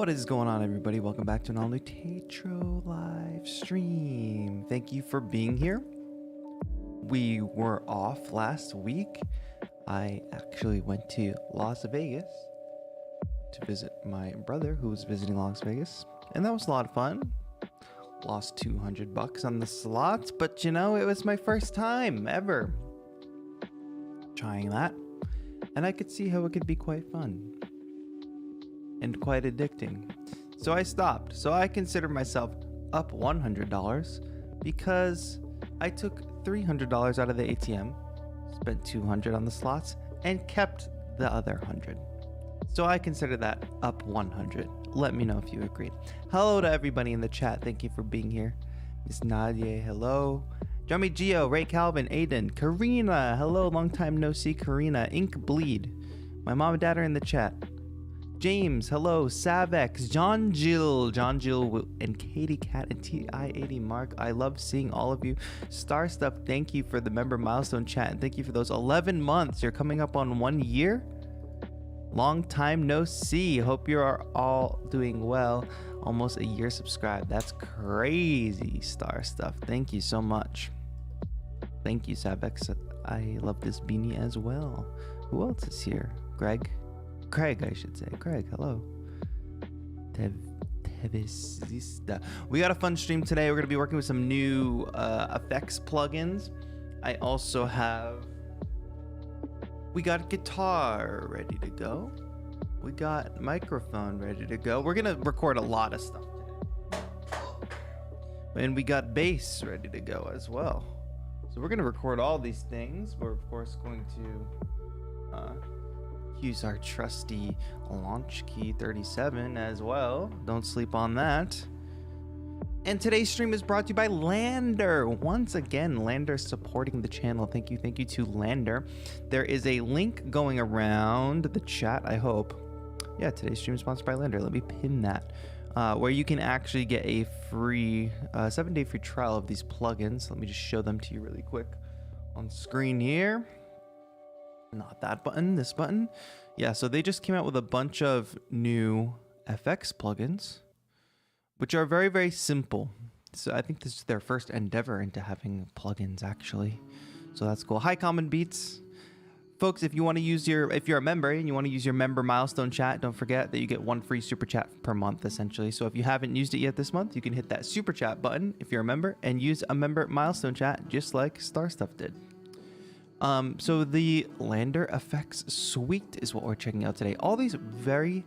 What is going on, everybody? Welcome back to an all-new TAETRO live stream. Thank you for being here. We were off last week. I actually went to Las Vegas to visit my brother who was visiting Las Vegas, and that was a lot of fun. Lost $200 on the slots, but you know, it was my first time ever trying that, and I could see how it could be quite fun and quite addicting. So I stopped. So I consider myself up $100 because I took $300 out of the ATM, spent $200 on the slots, and kept the other $100. So I consider that up 100. Let me know if you agree. Hello to everybody in the chat. Thank you for being here. Miss Nadia, hello. Jummy Geo, Ray Calvin, Aiden, Karina, hello, long time no see, Karina, Ink Bleed. My mom and dad are in the chat. James, hello, Savex, John Jill, and Katie Cat and TI80 Mark. I love seeing all of you. Star Stuff, thank you for the member milestone chat, and thank you for those 11 months. You're coming up on 1 year. Long time no see. Hope you are all doing well. Almost a year subscribed. That's crazy, Star Stuff. Thank you so much. Thank you, Savex. I love this beanie as well. Who else is here? Craig, I should say. Craig, hello. Tevisista. We got a fun stream today. We're going to be working with some new effects plugins. I also have... We got guitar ready to go. We got microphone ready to go. We're going to record a lot of stuff today. And we got bass ready to go as well. So we're going to record all these things. We're, of course, going to... use our trusty launch key 37 as well. Don't sleep on that. And today's stream is brought to you by LANDR. Once again, LANDR supporting the channel. Thank you to LANDR. There is a link going around the chat, I hope. Yeah, today's stream is sponsored by LANDR. Let me pin that. Where you can actually get a free 7-day free trial of these plugins. Let me just show them to you really quick on screen here. Not that button, this button. Yeah, so they just came out with a bunch of new FX plugins, which are very, very simple. So I think this is their first endeavor into having plugins, actually. So that's cool. Hi, Common Beats. Folks, if you want to use if you're a member and you want to use your member milestone chat, don't forget that you get 1 free super chat per month, essentially. So if you haven't used it yet this month, you can hit that super chat button if you're a member and use a member milestone chat just like Star Stuff did. So the LANDR FX Suite is what we're checking out today. All these very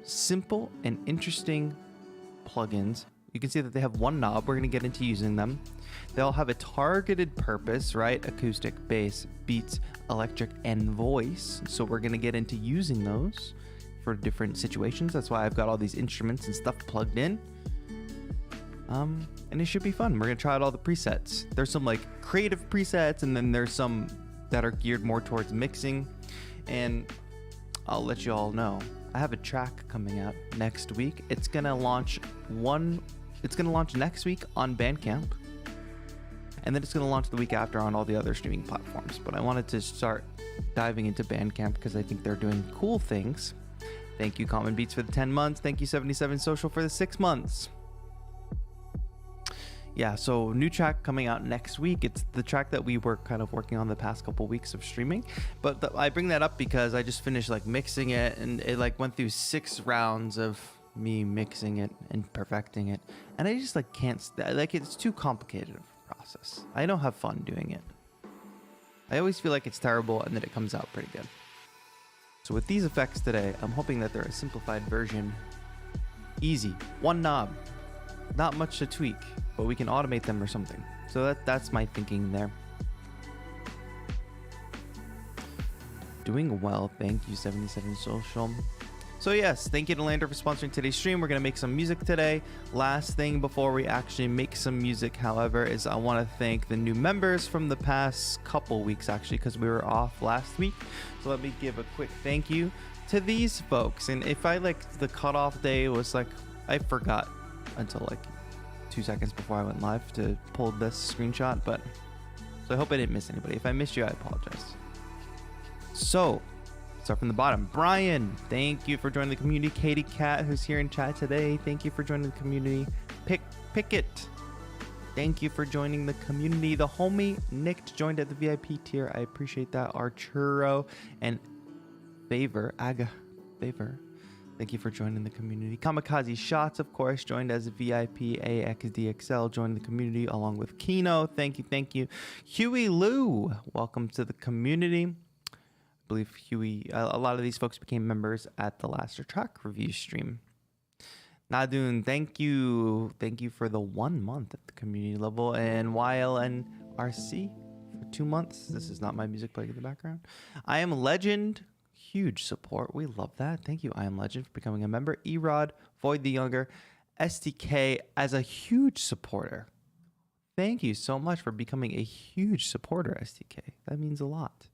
simple and interesting plugins. You can see that they have one knob. We're going to get into using them. They all have a targeted purpose, right? Acoustic, bass, beats, electric, and voice. So we're going to get into using those for different situations. That's why I've got all these instruments and stuff plugged in. And it should be fun. We're gonna try out all the presets. There's some like creative presets, and then there's some that are geared more towards mixing. And I'll let you all know, I have a track coming out next week. It's gonna launch next week on Bandcamp, and then it's gonna launch the week after on all the other streaming platforms. But I wanted to start diving into Bandcamp because I think they're doing cool things. Thank you, Common Beats, for the 10 months. Thank you, 77 Social, for the 6 months. Yeah, so new track coming out next week. It's the track that we were kind of working on the past couple weeks of streaming. But I bring that up because I just finished like mixing it, and it like went through 6 rounds of me mixing it and perfecting it. And I just like can't, like it's too complicated of a process. I don't have fun doing it. I always feel like it's terrible and then it comes out pretty good. So with these effects today, I'm hoping that they're a simplified version. Easy, one knob, not much to tweak, but we can automate them or something. So that's my thinking there. Doing well, thank you, 77 Social. So yes, thank you to LANDR for sponsoring today's stream. We're gonna make some music today. Last thing before we actually make some music, however, is I want to thank the new members from the past couple weeks, actually, because we were off last week. So let me give a quick thank you to these folks. And if I like the cutoff day was like, I forgot until like 2 seconds before I went live to pull this screenshot, but so I hope I didn't miss anybody. If I missed you, I apologize. So start from the bottom. Brian, thank you for joining the community. Katie Cat, who's here in chat today, thank you for joining the community. Pickett, thank you for joining the community. The homie Nick joined at the VIP tier. I appreciate that. Arturo and Favor, thank you for joining the community. Kamikaze Shots, of course, joined as a VIP. AXDXL joined the community along with Kino. Thank you. Huey Lou, welcome to the community. I believe Huey, a lot of these folks became members at the last track review stream. Nadun, thank you for the 1 month at the community level. And YLNRC for 2 months. This is not my music playing in the background. I Am Legend, huge support. We love that. Thank you, I Am Legend, for becoming a member. Erod, Void the Younger, STK as a huge supporter. Thank you so much for becoming a huge supporter, STK. That means a lot.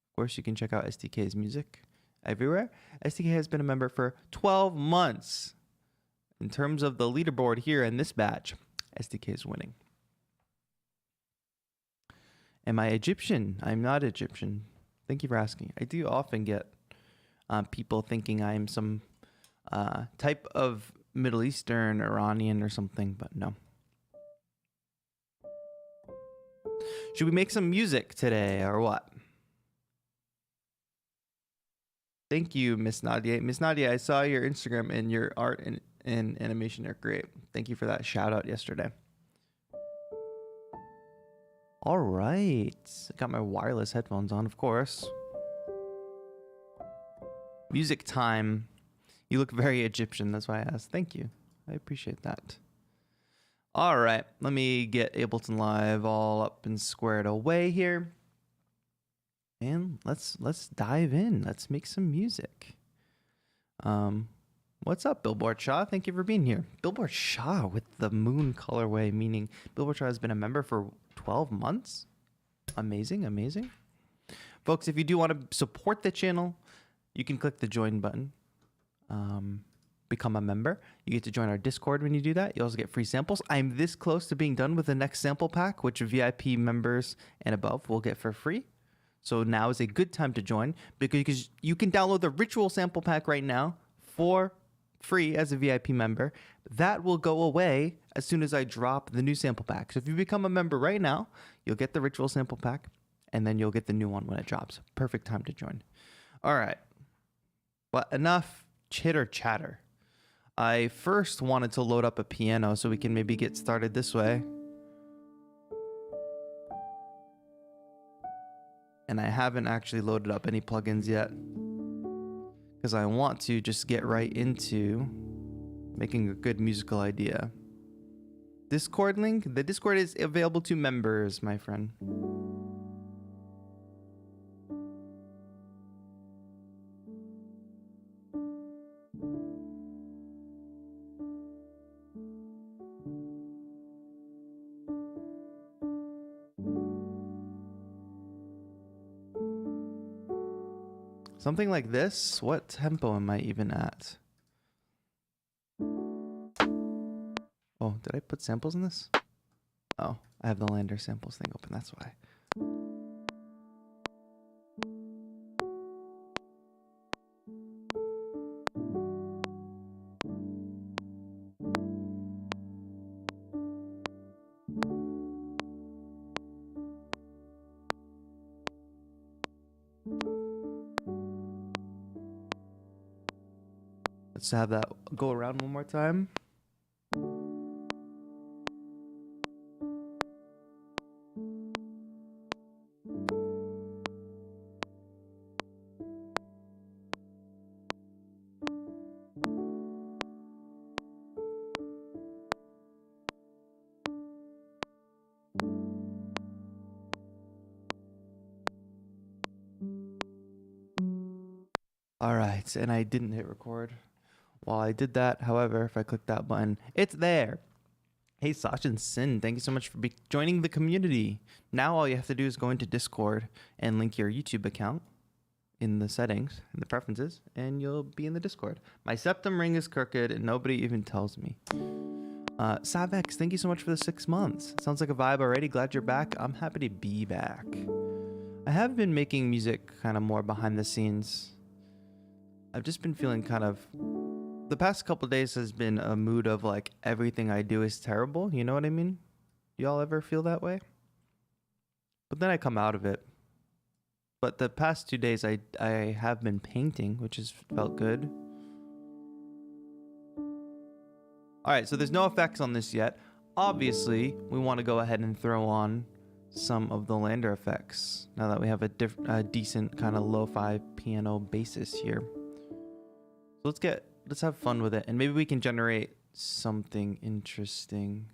Of course, you can check out STK's music everywhere. STK has been a member for 12 months. In terms of the leaderboard here in this batch, STK is winning. Am I Egyptian? I'm not Egyptian. Thank you for asking. I do often get people thinking I'm some type of Middle Eastern, Iranian or something, but no. Should we make some music today or what? Thank you, Miss Nadia. Miss Nadia, I saw your Instagram and your art and animation are great. Thank you for that shout out yesterday. All right, I got my wireless headphones on, of course. Music time. You look very Egyptian, that's why I asked. Thank you, I appreciate that. All right, let me get Ableton Live all up and squared away here. And let's dive in. Let's make some music. What's up, Billboard Shaw? Thank you for being here. Billboard Shaw with the moon colorway, meaning Billboard Shaw has been a member for 12 months. Amazing. Folks, if you do want to support the channel, you can click the join button. Become a member. You get to join our Discord when you do that. You also get free samples. I'm this close to being done with the next sample pack, which VIP members and above will get for free. So now is a good time to join because you can download the Ritual sample pack right now for free as a VIP member. That will go away as soon as I drop the new sample pack. So if you become a member right now, you'll get the Ritual sample pack and then you'll get the new one when it drops. Perfect time to join. All right. But enough chitter chatter. I first wanted to load up a piano so we can maybe get started this way. And I haven't actually loaded up any plugins yet because I want to just get right into making a good musical idea. Discord link? The Discord is available to members, my friend. Something like this? What tempo am I even at? Oh, did I put samples in this? Oh, I have the LANDR samples thing open, that's why. Let's have that go around one more time. All right, and I didn't hit record. While I did that, however, if I click that button, it's there. Hey, Sasha and Sin, thank you so much for joining the community. Now all you have to do is go into Discord and link your YouTube account in the settings, in the preferences, and you'll be in the Discord. My septum ring is crooked and nobody even tells me. Savex, thank you so much for the 6 months. Sounds like a vibe already. Glad you're back. I'm happy to be back. I have been making music kind of more behind the scenes. I've just been feeling kind of, the past couple days has been a mood of like everything I do is terrible. You know what I mean? Y'all ever feel that way? But then I come out of it. But the past 2 days I have been painting, which has felt good. All right, so there's no effects on this yet. Obviously, we want to go ahead and throw on some of the LANDR effects now that we have a decent kind of lo-fi piano basis here. So let's have fun with it, and maybe we can generate something interesting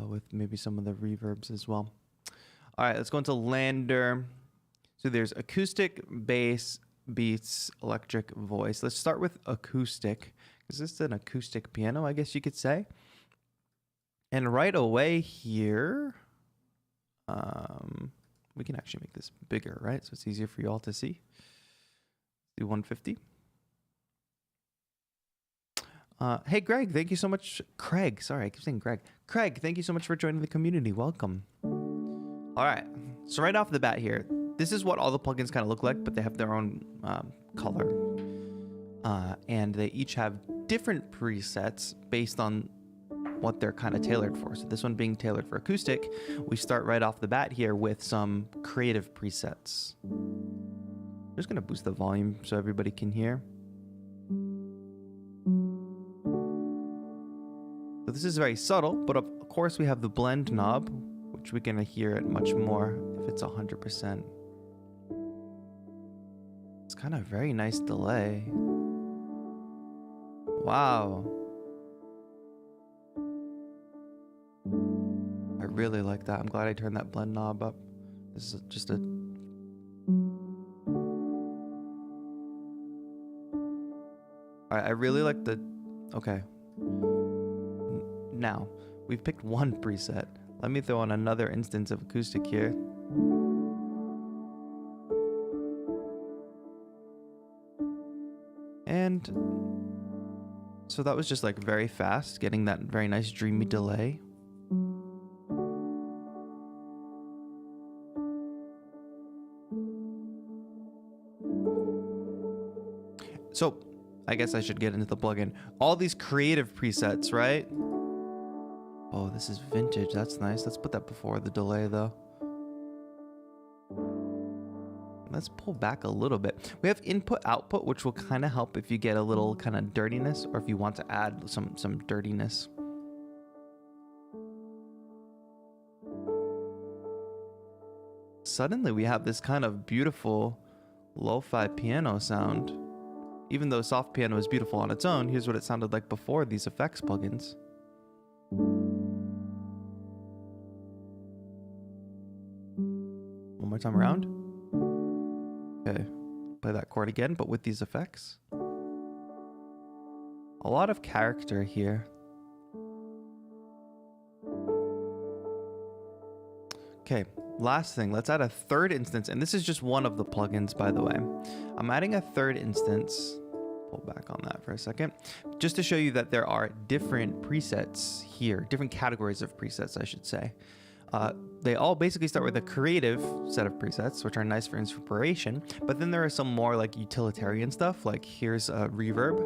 with maybe some of the reverbs as well. All right, let's go into LANDR. So there's acoustic, bass, beats, electric, voice. Let's start with acoustic. Is this an acoustic piano, I guess you could say? And right away here, we can actually make this bigger, right? So it's easier for you all to see. Do 150. Hey, Greg, thank you so much. Craig, sorry, I keep saying Greg. Craig, thank you so much for joining the community. Welcome. All right, so right off the bat here, this is what all the plugins kind of look like, but they have their own color. And they each have different presets based on what they're kind of tailored for. So this one being tailored for acoustic, we start right off the bat here with some creative presets. I'm just gonna boost the volume so everybody can hear. So this is very subtle, but of course we have the blend knob, which we can hear it much more if it's 100%. It's kind of very nice delay. Wow. I really like that. I'm glad I turned that blend knob up. This is just a... I really like the... Okay. Now, we've picked one preset. Let me throw on another instance of acoustic here. And so that was just like very fast, getting that very nice dreamy delay. So I guess I should get into the plugin. All these creative presets, right? Oh, this is vintage. That's nice. Let's put that before the delay though. Let's pull back a little bit. We have input output, which will kind of help if you get a little kind of dirtiness or if you want to add some dirtiness. Suddenly we have this kind of beautiful lo-fi piano sound. Even though soft piano is beautiful on its own, here's what it sounded like before these effects plugins. One more time around. Okay, play that chord again, but with these effects. A lot of character here. Okay, last thing, let's add a third instance, and this is just one of the plugins, by the way. I'm adding a third instance. Pull back on that for a second, just to show you that there are different presets here, different categories of presets, I should say. They all basically start with a creative set of presets, which are nice for inspiration, but then there are some more like utilitarian stuff, like here's a reverb.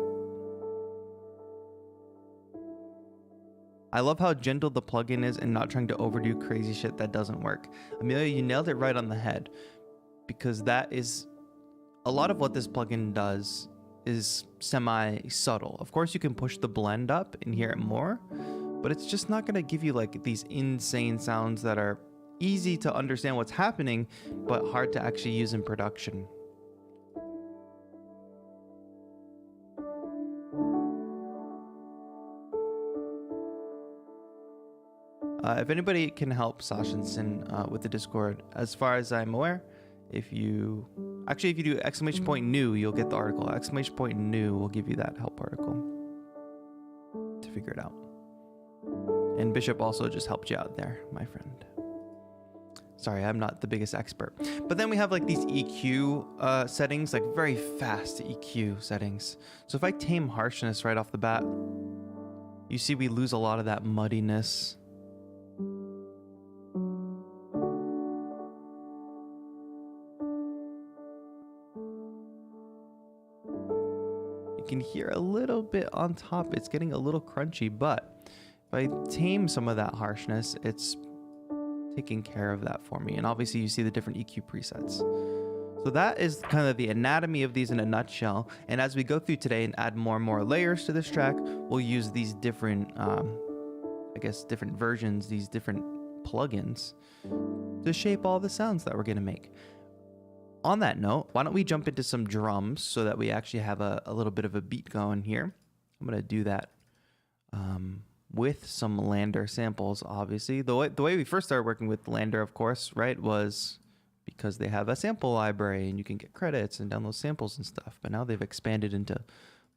I love how gentle the plugin is and not trying to overdo crazy shit that doesn't work. Amelia, you nailed it right on the head, because that is a lot of what this plugin does is semi-subtle. Of course, you can push the blend up and hear it more, but it's just not going to give you like these insane sounds that are easy to understand what's happening, but hard to actually use in production. If anybody can help Sashinson with the Discord, as far as I'm aware, if you do !new, you'll get the article. !new will give you that help article to figure it out. And Bishop also just helped you out there, my friend. Sorry, I'm not the biggest expert. But then we have like these EQ settings, like very fast EQ settings. So if I tame harshness right off the bat, you see we lose a lot of that muddiness. can hear a little bit on top. It's getting a little crunchy, but if I tame some of that harshness, it's taking care of that for me. And obviously you see the different EQ presets. So that is kind of the anatomy of these in a nutshell. And as we go through today and add more and more layers to this track, we'll use these different, I guess, different versions, these different plugins to shape all the sounds that we're going to make. On that note, why don't we jump into some drums so that we actually have a little bit of a beat going here. I'm going to do that with some LANDR samples, obviously. The way we first started working with LANDR, of course, right, was because they have a sample library and you can get credits and download samples and stuff. But now they've expanded into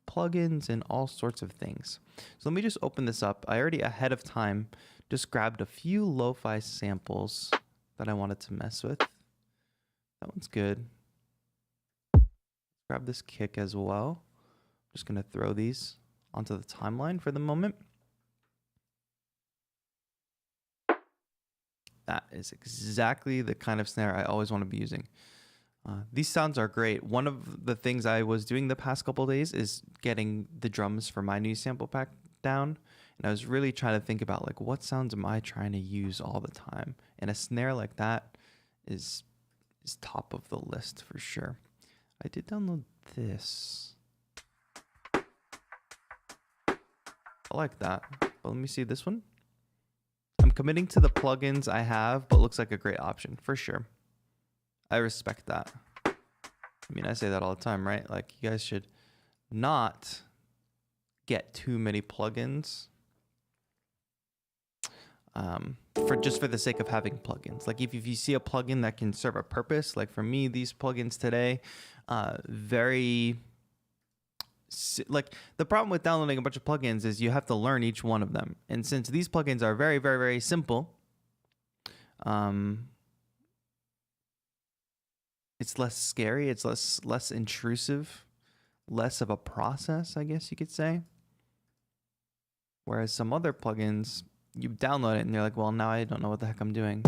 plugins and all sorts of things. So let me just open this up. I already ahead of time just grabbed a few lo-fi samples that I wanted to mess with. That one's good. Grab this kick as well. I'm just going to throw these onto the timeline for the moment. That is exactly the kind of snare I always want to be using. These sounds are great. One of the things I was doing the past couple of days is getting the drums for my new sample pack down. And I was really trying to think about, like, what sounds am I trying to use all the time? And a snare like that is top of the list for sure. I did download this. I like that. But let me see this one. I'm committing to the plugins I have, but looks like a great option for sure. I respect that. I mean, I say that all the time, right? Like, you guys should not get too many plugins for the sake of having plugins. Like, if you see a plugin that can serve a purpose, like for me, these plugins today, like, the problem with downloading a bunch of plugins is you have to learn each one of them. And since these plugins are very, very, very simple, it's less scary, it's less intrusive, less of a process, I guess you could say. Whereas some other plugins, you download it and you're like, well, now I don't know what the heck I'm doing.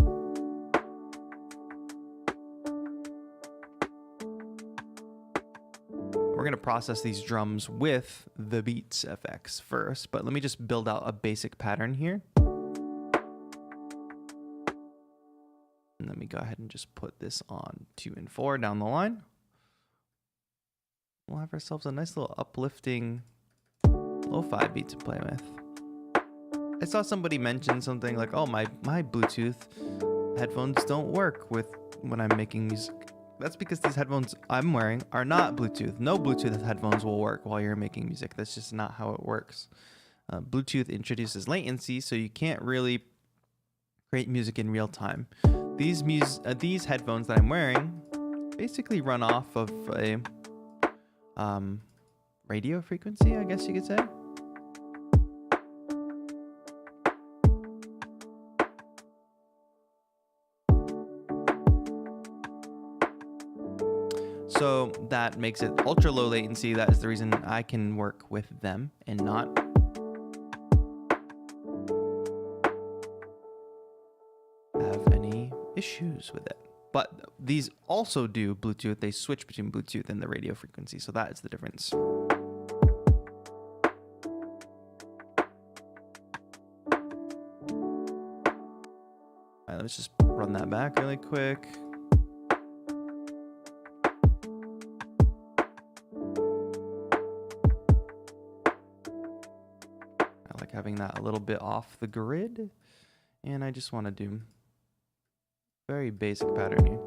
We're going to process these drums with the Beats FX first, but let me just build out a basic pattern here. And let me go ahead and just put this on 2 and 4 down the line. We'll have ourselves a nice little uplifting lo-fi beat to play with. I saw somebody mention something like, oh, my Bluetooth headphones don't work when I'm making music. That's because these headphones I'm wearing are not Bluetooth. No Bluetooth headphones will work while you're making music. That's just not how it works. Bluetooth introduces latency, so you can't really create music in real time. These headphones that I'm wearing basically run off of a radio frequency, I guess you could say. So that makes it ultra low latency. That is the reason I can work with them and not have any issues with it. But these also do Bluetooth. They switch between Bluetooth and the radio frequency. So that is the difference. All right, let's just run that back really quick. Having that a little bit off the grid, and I just want to do very basic pattern here.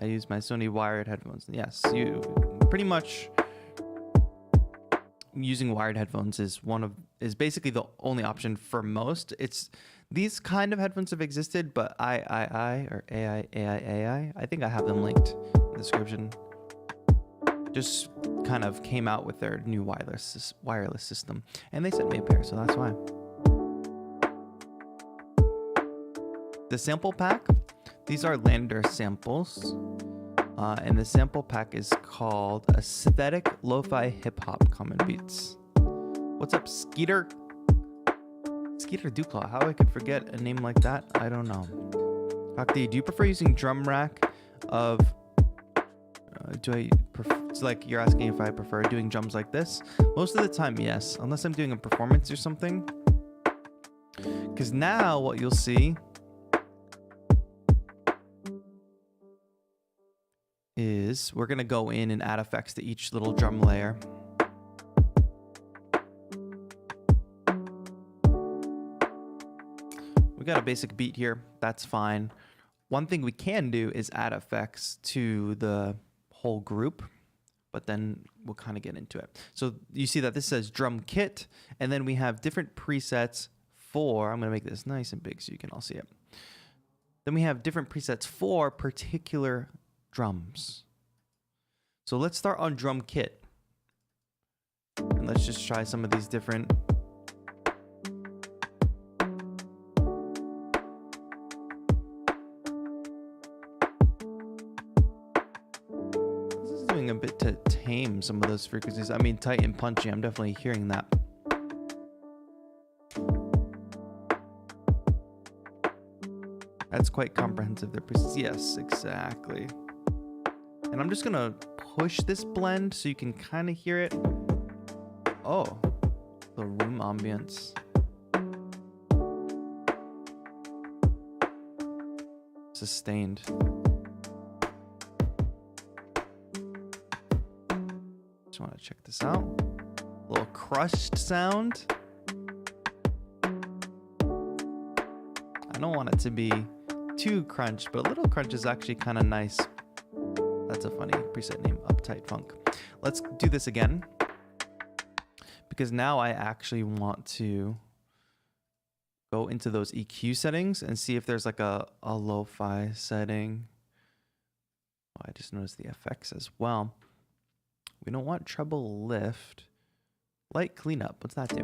I use my Sony wired headphones. Yes, you pretty much using wired headphones is basically the only option for most. It's these kind of headphones have existed, but I think I have them linked in the description. Just kind of came out with their new wireless system, and they sent me a pair, so that's why. The sample pack, these are LANDR samples, and the sample pack is called Aesthetic Lo-Fi Hip Hop Common Beats. What's up, Skeeter Duclaw? How I could forget a name like that, I don't know. Kakti, do you prefer using drum rack of It's like you're asking if I prefer doing drums like this. Most of the time, yes, unless I'm doing a performance or something. Because now what you'll see is we're gonna go in and add effects to each little drum layer. We got a basic beat here, that's fine. One thing we can do is add effects to the whole group, but then we'll kind of get into it. So you see that this says drum kit, and then we have different presets for, I'm gonna make this nice and big so you can all see it. Then we have different presets for particular drums. So let's start on drum kit. And let's just try some of these different. This is doing a bit to tame some of those frequencies. I mean, tight and punchy, I'm definitely hearing that. That's quite comprehensive. Yes, exactly. And I'm just gonna push this blend so you can kind of hear it. Oh, the room ambience. Sustained. Just want to check this out. A little crushed sound. I don't want it to be too crunched, but a little crunch is actually kind of nice. That's a funny preset name, Uptight Funk. Let's do this again, because now I actually want to go into those EQ settings and see if there's like a lo-fi setting. Oh, I just noticed the effects as well. We don't want treble lift. Light cleanup, what's that do?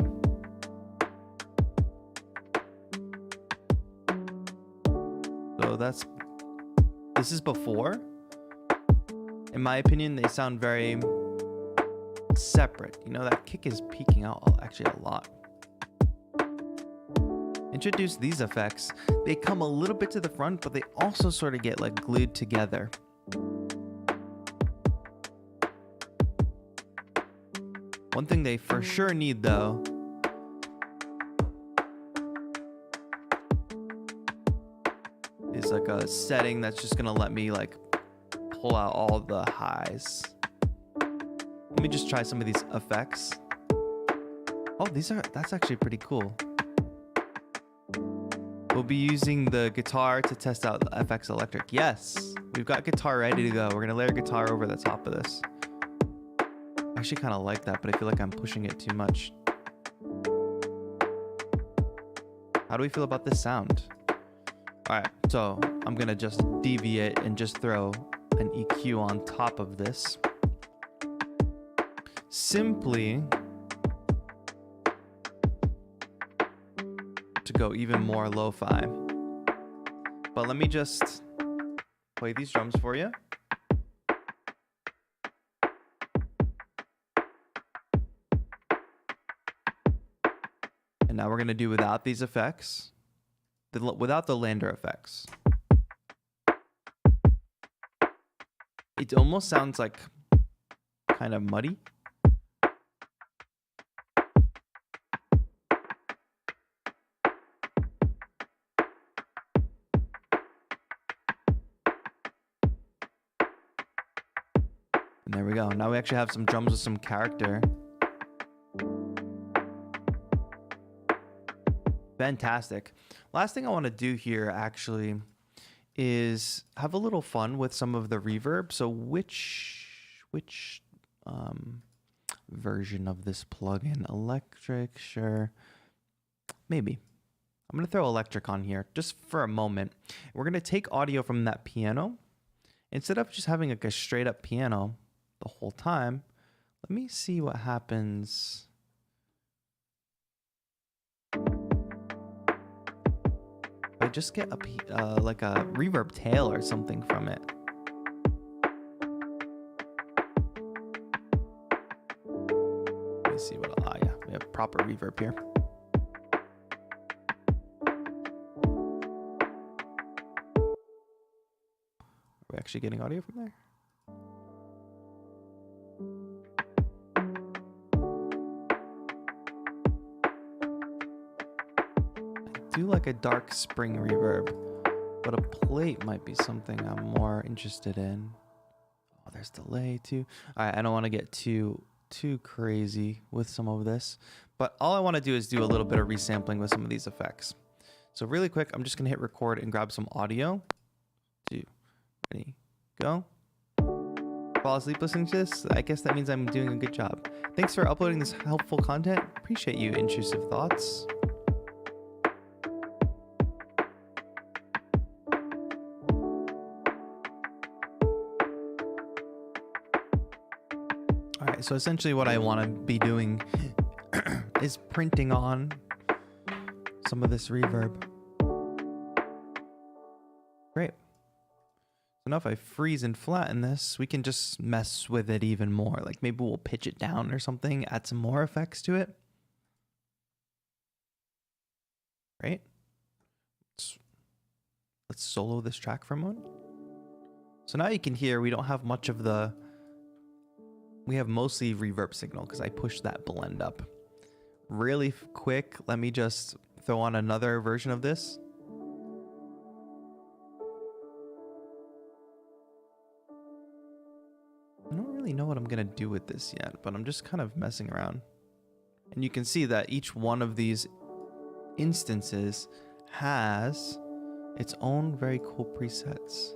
So this is before. In my opinion, they sound very separate. You know, that kick is peaking out actually a lot. Introduce these effects. They come a little bit to the front, but they also sort of get like glued together. One thing they for sure need though is like a setting that's just gonna let me like pull out all the highs. Let me just try some of these effects. Oh, that's actually pretty cool. We'll be using the guitar to test out the FX Electric. Yes, we've got guitar ready to go. We're gonna layer guitar over the top of this. I actually kind of like that, but I feel like I'm pushing it too much. How do we feel about this sound? All right, so I'm gonna just deviate and just throw an EQ on top of this. Simply to go even more lo-fi. But let me just play these drums for you. And now we're gonna do without these effects, without the LANDR effects. It almost sounds like kind of muddy. And there we go. Now we actually have some drums with some character. Fantastic. Last thing I want to do here actually is have a little fun with some of the reverb. So which version of this plugin? Electric, sure. Maybe. I'm going to throw electric on here just for a moment. We're going to take audio from that piano. Instead of just having like a straight up piano the whole time, let me see what happens. I just get like a reverb tail or something from it. Let me see what, yeah, we have proper reverb here. Are we actually getting audio from there? do like a dark spring reverb, but a plate might be something I'm more interested in. Oh, there's delay too. All right, I don't want to get too crazy with some of this, but all I want to do is do a little bit of resampling with some of these effects. So really quick, I'm just gonna hit record and grab some audio. 2, ready, go. Fall asleep listening to this? I guess that means I'm doing a good job. Thanks for uploading this helpful content. Appreciate you, Intrusive Thoughts. All right, so essentially what I want to be doing is printing on some of this reverb. Great. So now if I freeze and flatten this, we can just mess with it even more. Like maybe we'll pitch it down or something, add some more effects to it. Right? Let's solo this track for a moment. So now you can hear we don't have much of the... We have mostly reverb signal because I pushed that blend up. Really quick, let me just throw on another version of this. I don't really know what I'm gonna do with this yet, but I'm just kind of messing around. And you can see that each one of these instances has its own very cool presets.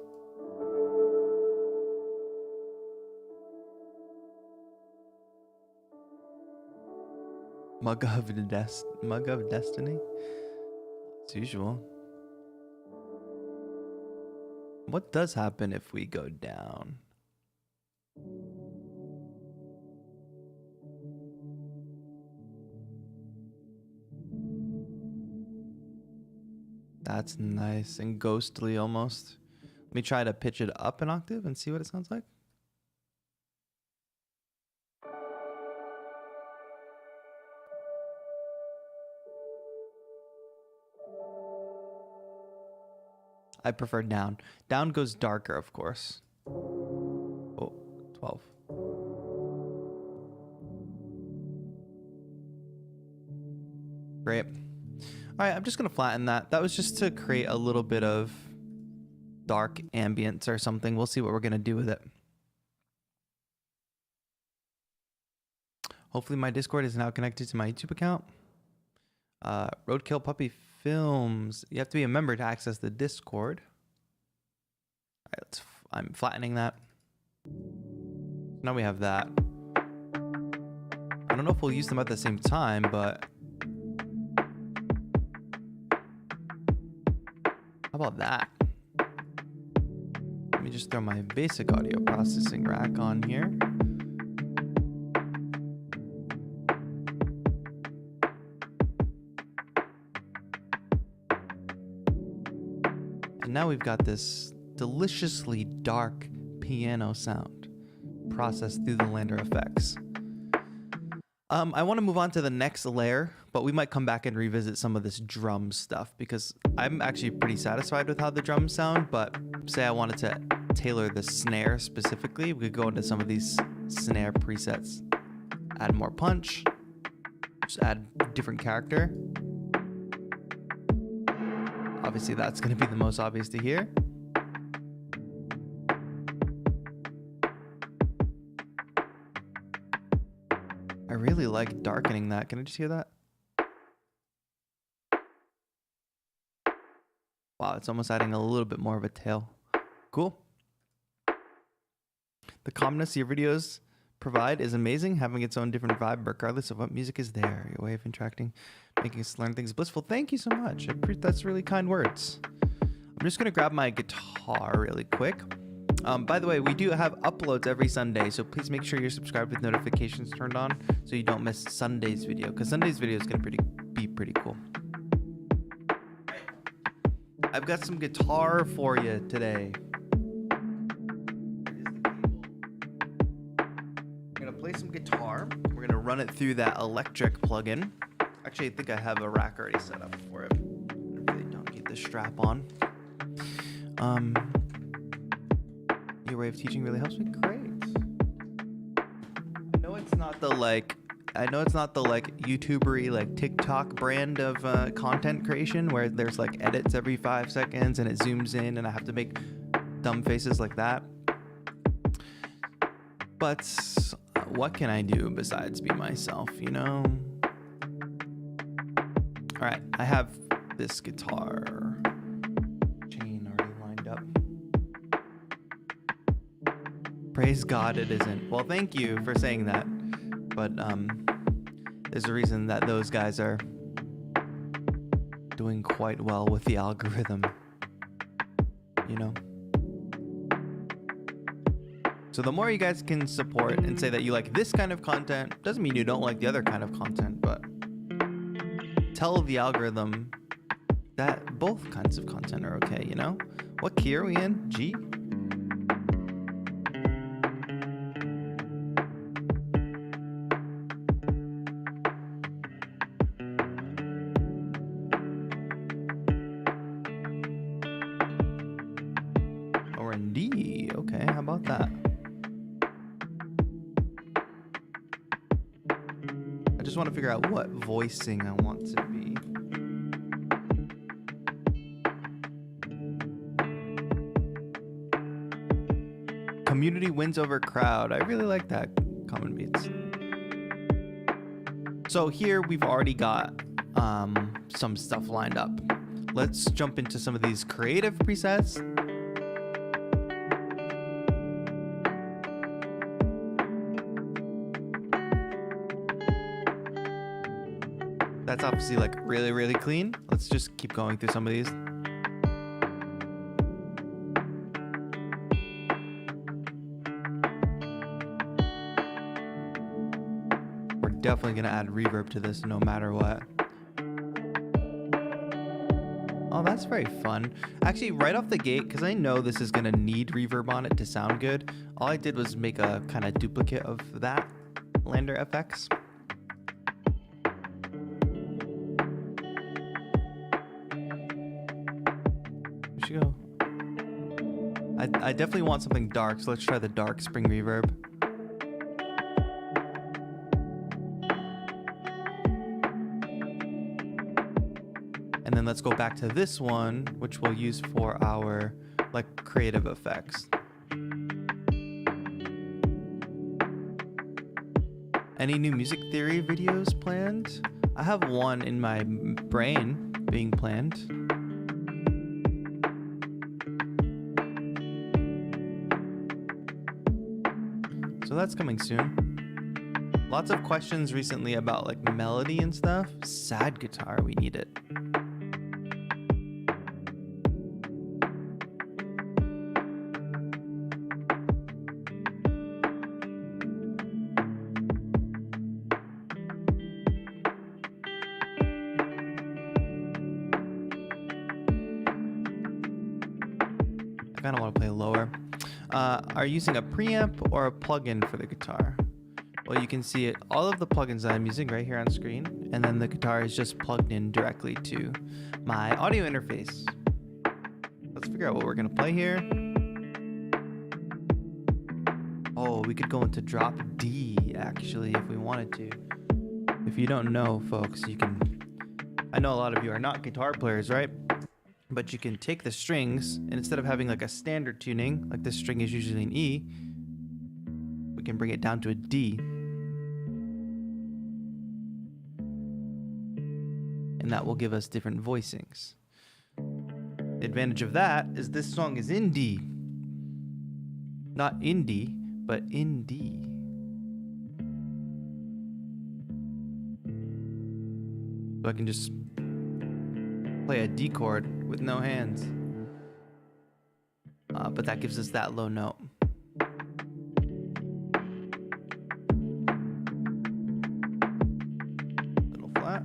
Mug of Destiny, as usual. What does happen if we go down? That's nice and ghostly almost. Let me try to pitch it up an octave and see what it sounds like. I prefer down. Down goes darker, of course. Oh, 12. Great. All right, I'm just gonna flatten that. That was just to create a little bit of dark ambience or something. We'll see what we're gonna do with it. Hopefully my Discord is now connected to my YouTube account. Roadkill Puppy Films. You have to be a member to access the Discord. All right, I'm flattening that. Now we have that. I don't know if we'll use them at the same time, but how about that? Let me just throw my basic audio processing rack on here. And now we've got this deliciously dark piano sound processed through the LANDR FX. I want to move on to the next layer, but we might come back and revisit some of this drum stuff because I'm actually pretty satisfied with how the drums sound, but say I wanted to tailor the snare specifically, we could go into some of these snare presets, add more punch, just add different character. Obviously that's going to be the most obvious to hear. I really like darkening that. Can I just hear that? Wow, it's almost adding a little bit more of a tail. Cool. The calmness your videos provide is amazing, having its own different vibe regardless of what music is there. Your way of interacting, making us learn things blissful. Thank you so much. That's really kind words. I'm just gonna grab my guitar really quick. By the way, we do have uploads every Sunday, so please make sure you're subscribed with notifications turned on so you don't miss Sunday's video, because Sunday's video is gonna be pretty cool. I've got some guitar for you today. We're gonna play some guitar. We're gonna run it through that electric plugin. Actually, I think I have a rack already set up for it. I really don't need the strap on. Your way of teaching really helps me. Great. I know it's not the I know it's not the like YouTubery, like TikTok brand of content creation where there's like edits every 5 seconds and it zooms in and I have to make dumb faces like that. But what can I do besides be myself, you know? All right, I have this guitar chain already lined up. Praise God it isn't. Well, thank you for saying that. But there's a reason that those guys are doing quite well with the algorithm, you know? So the more you guys can support and say that you like this kind of content, doesn't mean you don't like the other kind of content, but tell the algorithm that both kinds of content are okay, you know? What key are we in? G? Or in D? Okay, how about that? I just want to figure out what voicing I want to be. Community wins over crowd. I really like that. Common beats. So here we've already got some stuff lined up. Let's jump into some of these creative presets. That's obviously like really, really clean. Let's just keep going through some of these. We're definitely gonna add reverb to this no matter what. Oh, that's very fun. Actually, right off the gate, because I know this is gonna need reverb on it to sound good, all I did was make a kind of duplicate of that LANDR FX. Go. I definitely want something dark, so let's try the dark spring reverb. And then let's go back to this one, which we'll use for our like creative effects. Any new music theory videos planned? I have one in my brain being planned. So that's coming soon. Lots of questions recently about like melody and stuff. Sad guitar, we need it. I kind of want to play lower. Are you using a preamp or a plugin for the guitar? Well, you can see it, all of the plugins that I'm using right here on screen, and then the guitar is just plugged in directly to my audio interface. Let's figure out what we're gonna play here. Oh, we could go into drop D actually if we wanted to. If you don't know, folks, you can, I know a lot of you are not guitar players, right? But you can take the strings, and instead of having like a standard tuning, like this string is usually an E, we can bring it down to a D. And that will give us different voicings. The advantage of that is this song is in D. Not in D, but in D. So I can just play a D chord with no hands. But that gives us that low note. Little flat.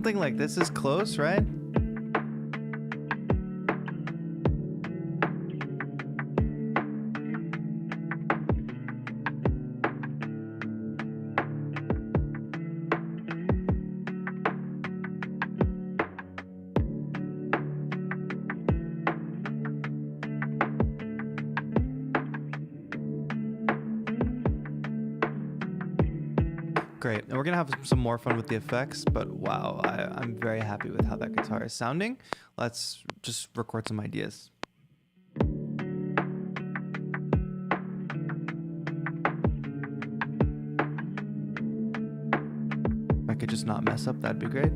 something like this is close, right? Great, and we're gonna have some more fun with the effects, but wow, I'm very happy with how that guitar is sounding. Let's just record some ideas. If I could just not mess up, that'd be great.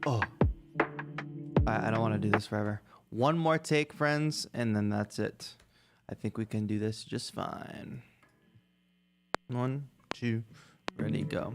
Oh, I don't want to do this forever. One more take, friends, and then that's it. I think we can do this just fine. 1, 2, ready, go.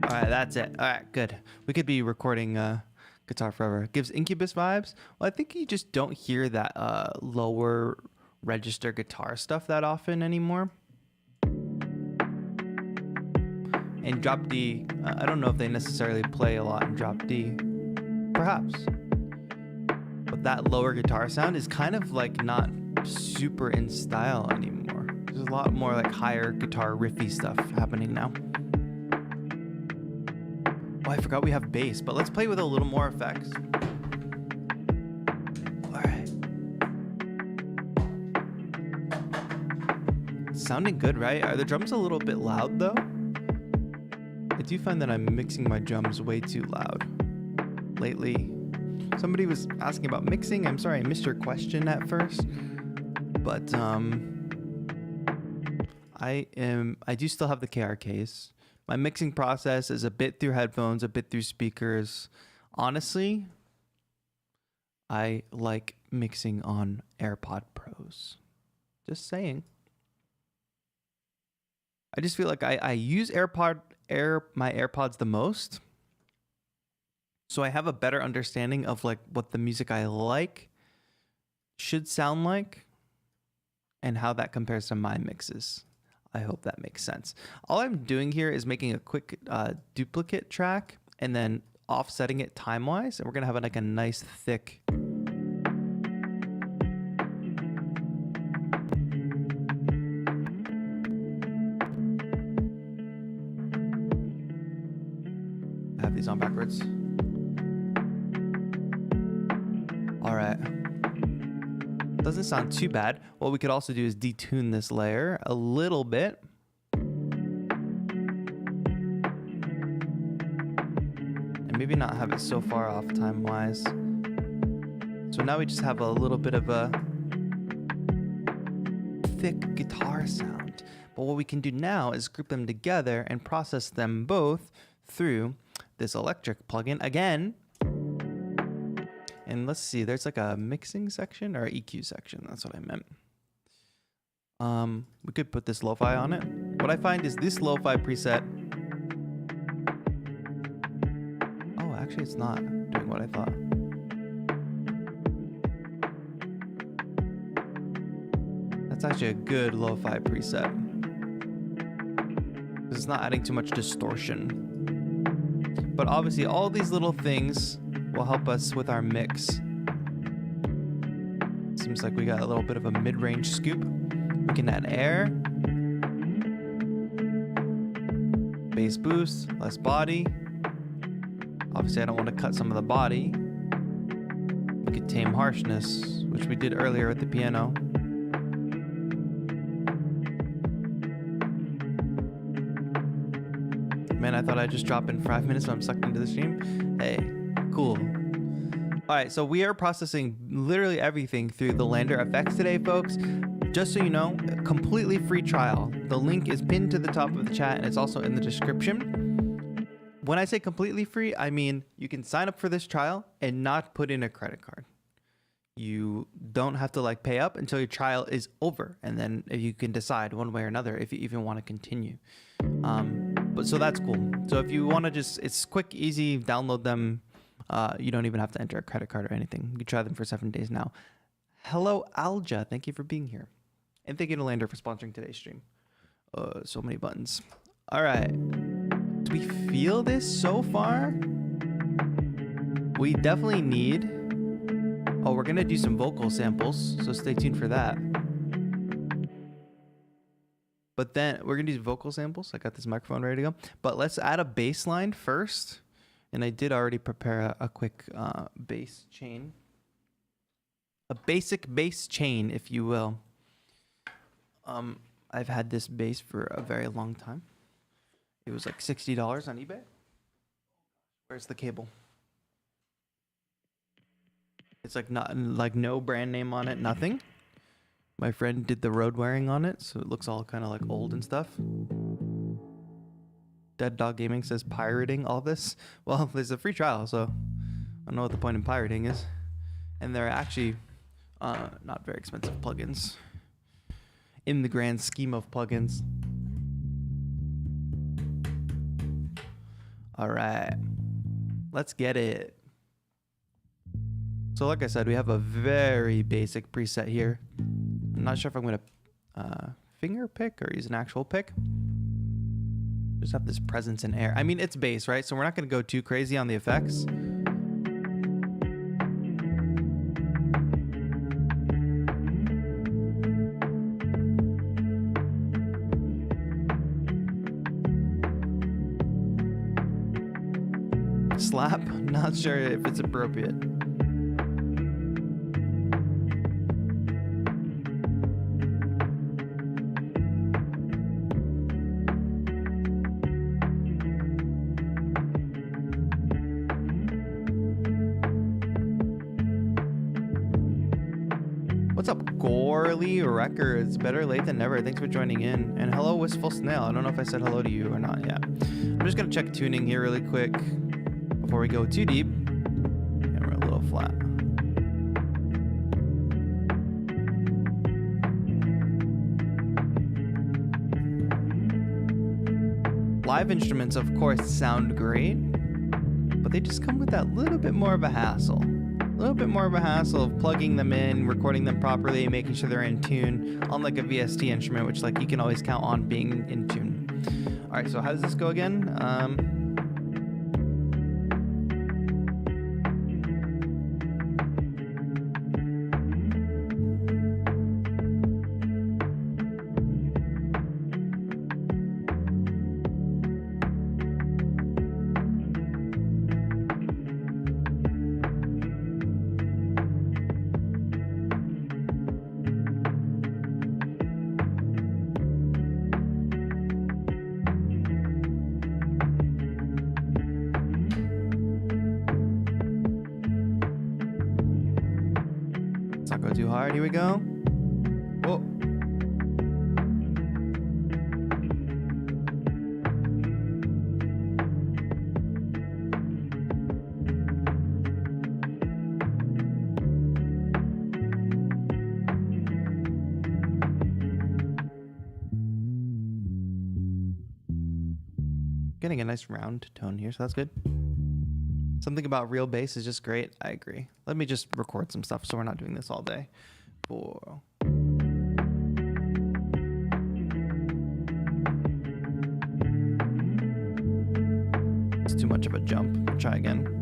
All right, that's it. All right, good. We could be recording guitar forever. Gives Incubus vibes. Well, I think you just don't hear that lower register guitar stuff that often anymore. And drop D, I don't know if they necessarily play a lot in drop D. Perhaps. But that lower guitar sound is kind of like not super in style anymore. There's a lot more like higher guitar riffy stuff happening now. Oh, I forgot we have bass, but let's play with a little more effects. All right. Sounding good, right? Are the drums a little bit loud though? I do find that I'm mixing my drums way too loud lately. Somebody was asking about mixing. I'm sorry I missed your question at first, but I do still have the KR case. My mixing process is a bit through headphones, a bit through speakers. Honestly, I like mixing on AirPod Pros. Just saying. I just feel like I use my AirPods the most. So I have a better understanding of like what the music I like should sound like and how that compares to my mixes. I hope that makes sense. All I'm doing here is making a quick duplicate track and then offsetting it time-wise. And we're gonna have like a nice thick I have these on backwards. All right. Doesn't sound too bad. What we could also do is detune this layer a little bit. And maybe not have it so far off time-wise. So now we just have a little bit of a thick guitar sound. But what we can do now is group them together and process them both through this electric plugin. Again, And let's see, there's like a mixing section or EQ section. That's what I meant. We could put this lo-fi on it. What I find is this lo-fi preset. Oh, actually it's not doing what I thought. That's actually a good lo-fi preset. It's not adding too much distortion. But obviously all these little things will help us with our mix. Seems like we got a little bit of a mid-range scoop. We can add air, bass boost, less body. Obviously I don't want to cut some of the body. We could tame harshness, which we did earlier with the piano. Man, I thought I'd just drop in 5 minutes when I'm sucked into the stream. Hey, cool. All right, so we are processing literally everything through the LANDR FX today, folks. Just so you know, completely free trial. The link is pinned to the top of the chat and it's also in the description. When I say completely free, I mean you can sign up for this trial and not put in a credit card. You don't have to like pay up until your trial is over, and then you can decide one way or another if you even want to continue. But so that's cool. So if you want to just, it's quick, easy, download them. You don't even have to enter a credit card or anything. You can try them for 7 days now. Hello, Alja. Thank you for being here. And thank you to LANDR for sponsoring today's stream. So many buttons. All right. Do we feel this so far? We definitely need... Oh, we're going to do some vocal samples, so stay tuned for that. But then we're going to do vocal samples. I got this microphone ready to go. But let's add a bass line first. And I did already prepare a quick bass chain. A basic bass chain, if you will. I've had this bass for a very long time. It was like $60 on eBay. Where's the cable? It's like not like no brand name on it, nothing. My friend did the road wearing on it, so it looks all kind of like old and stuff. Dead Dog Gaming says pirating all this. Well, there's a free trial, so I don't know what the point in pirating is. And they're actually not very expensive plugins in the grand scheme of plugins. All right, let's get it. So like I said, we have a very basic preset here. I'm not sure if I'm going to finger pick or use an actual pick. Just have this presence in air. I mean, it's bass, right? So we're not going to go too crazy on the effects. Slap? Not sure if it's appropriate. What's up, Gorley Records? Better late than never. Thanks for joining in. And hello, Wistful Snail. I don't know if I said hello to you or not yet. I'm just going to check tuning here really quick before we go too deep. And we're a little flat. Live instruments, of course, sound great, but they just come with that little bit more of a hassle. A little bit more of a hassle of plugging them in, recording them properly, making sure they're in tune, unlike a VST instrument, which like you can always count on being in tune. All right, so how does this go again? Let's not go too hard. Here we go. Whoa. getting a nice round tone here, so that's good. Something about real bass is just great. I agree. Let me just record some stuff so we're not doing this all day. It's too much of a jump. We'll try again.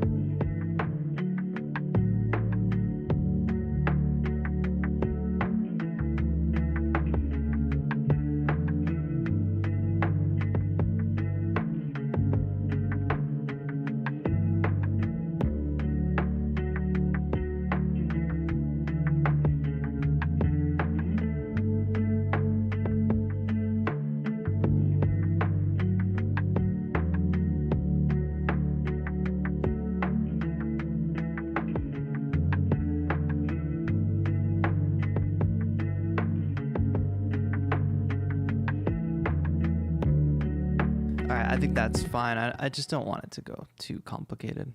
I think that's fine. I just don't want it to go too complicated.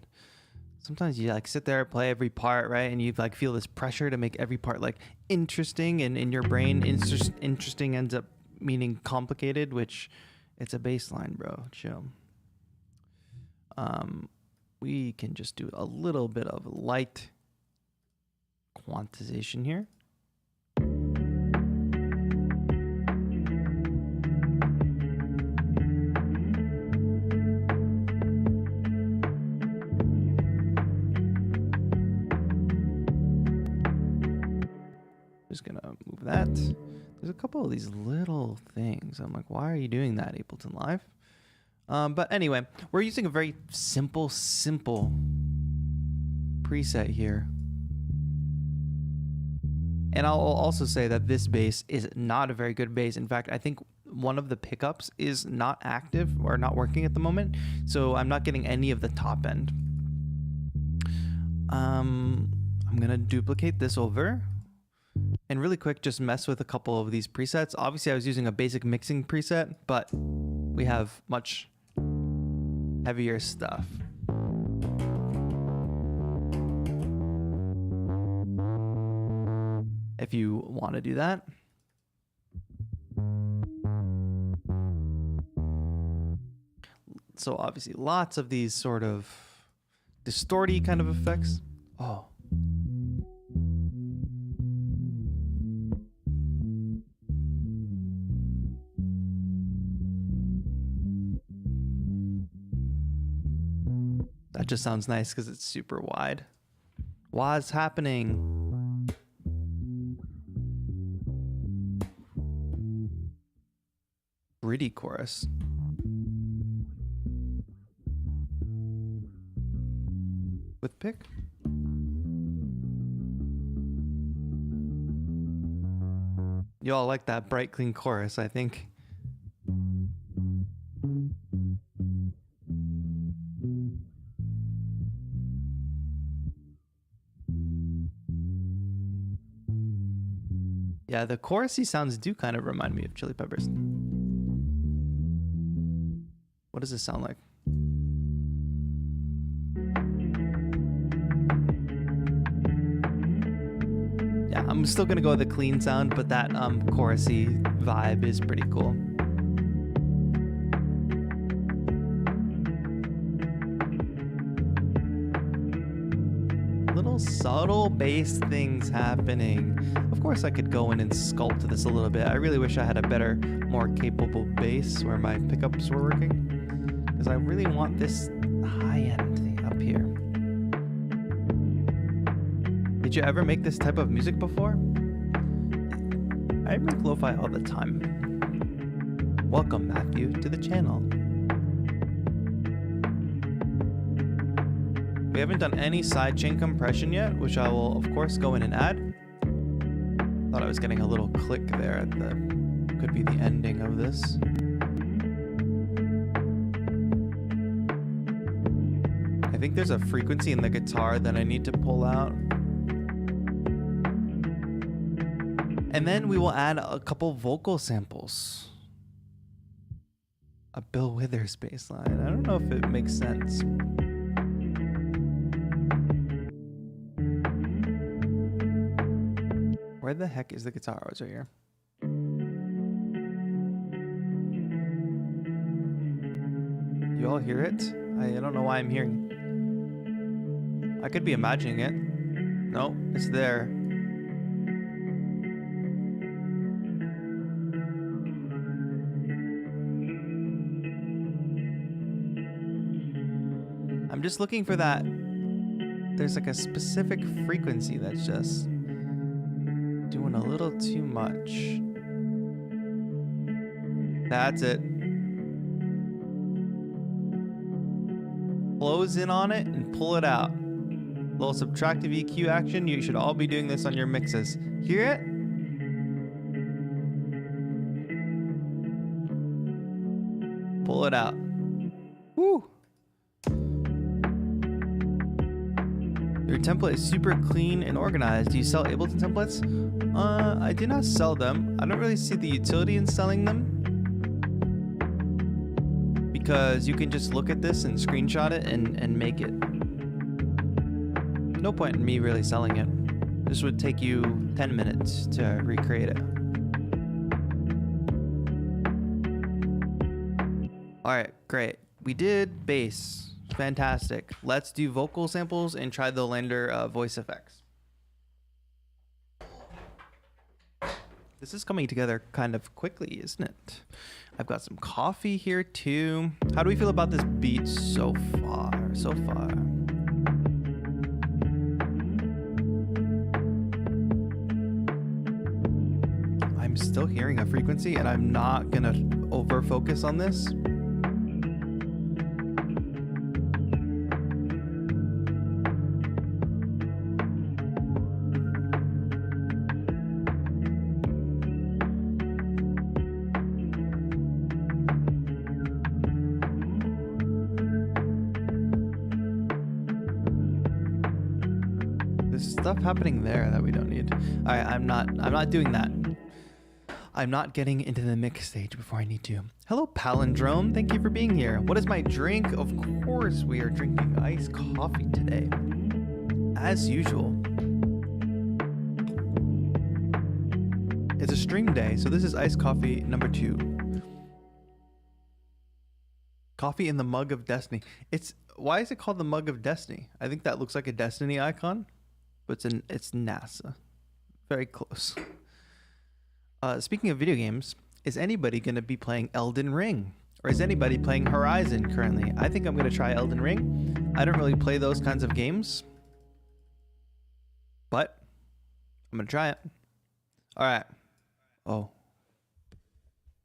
Sometimes you like sit there, play every part, right? And you like feel this pressure to make every part like interesting, and in your brain, interesting ends up meaning complicated, which it's a bass line, bro. Chill. We can just do a little bit of light quantization here. Just gonna move that. There's a couple of these little things. I'm like, why are you doing that, Ableton Live? But anyway, we're using a very simple preset here. And I'll also say that this bass is not a very good bass. In fact, I think one of the pickups is not active or not working at the moment. So I'm not getting any of the top end. I'm gonna duplicate this over. And really quick, just mess with a couple of these presets. Obviously, I was using a basic mixing preset, but we have much heavier stuff. If you want to do that. So obviously, lots of these sort of distorty kind of effects. Oh. That just sounds nice because it's super wide. What's happening? Gritty chorus. With pick. You all like that bright, clean chorus, I think. Yeah, the chorusy sounds do kind of remind me of Chili Peppers. What does this sound like? Yeah, I'm still gonna go with the clean sound, but that chorusy vibe is pretty cool. Little subtle bass things happening. Of course, I could go in and sculpt this a little bit. I really wish I had a better, more capable bass where my pickups were working, because I really want this high-end thing up here. Did you ever make this type of music before? I make lo-fi all the time. Welcome, Matthew, to the channel. We haven't done any sidechain compression yet, which I will, of course, go in and add. Thought I was getting a little click there at the, could be the ending of this. I think there's a frequency in the guitar that I need to pull out. And then we will add a couple vocal samples. A Bill Withers bass line. I don't know if it makes sense. Where the heck is the guitar? Oh, it's right here. you all hear it? I don't know why I'm hearing it. I could be imagining it. No, it's there. I'm just looking for that. There's like a specific frequency that's just doing a little too much. That's it. Close in on it and pull it out. Little subtractive EQ action. You should all be doing this on your mixes. Hear it? Pull it out. Woo! Your template is super clean and organized. Do you sell Ableton templates? I do not sell them. I don't really see the utility in selling them, because you can just look at this and screenshot it and make it. No point in me really selling it. This would take you 10 minutes to recreate it. All right, great. We did bass. Fantastic. Let's do vocal samples and try the LANDR voice effects. This is coming together kind of quickly, isn't it? I've got some coffee here too. How do we feel about this beat so far? I'm still hearing a frequency and I'm not gonna over focus on this. There's stuff happening there that we don't need. All right, I'm not doing that. I'm not getting into the mix stage before I need to. Hello, Palindrome. Thank you for being here. What is my drink? Of course, we are drinking iced coffee today. As usual. It's a stream day, so this is iced coffee number 2. Coffee in the mug of destiny. Why is it called the mug of destiny? I think that looks like a Destiny icon, but it's NASA. Very close. Speaking of video games, is anybody going to be playing Elden Ring? Or is anybody playing Horizon currently? I think I'm going to try Elden Ring. I don't really play those kinds of games, but I'm going to try it. All right. Oh.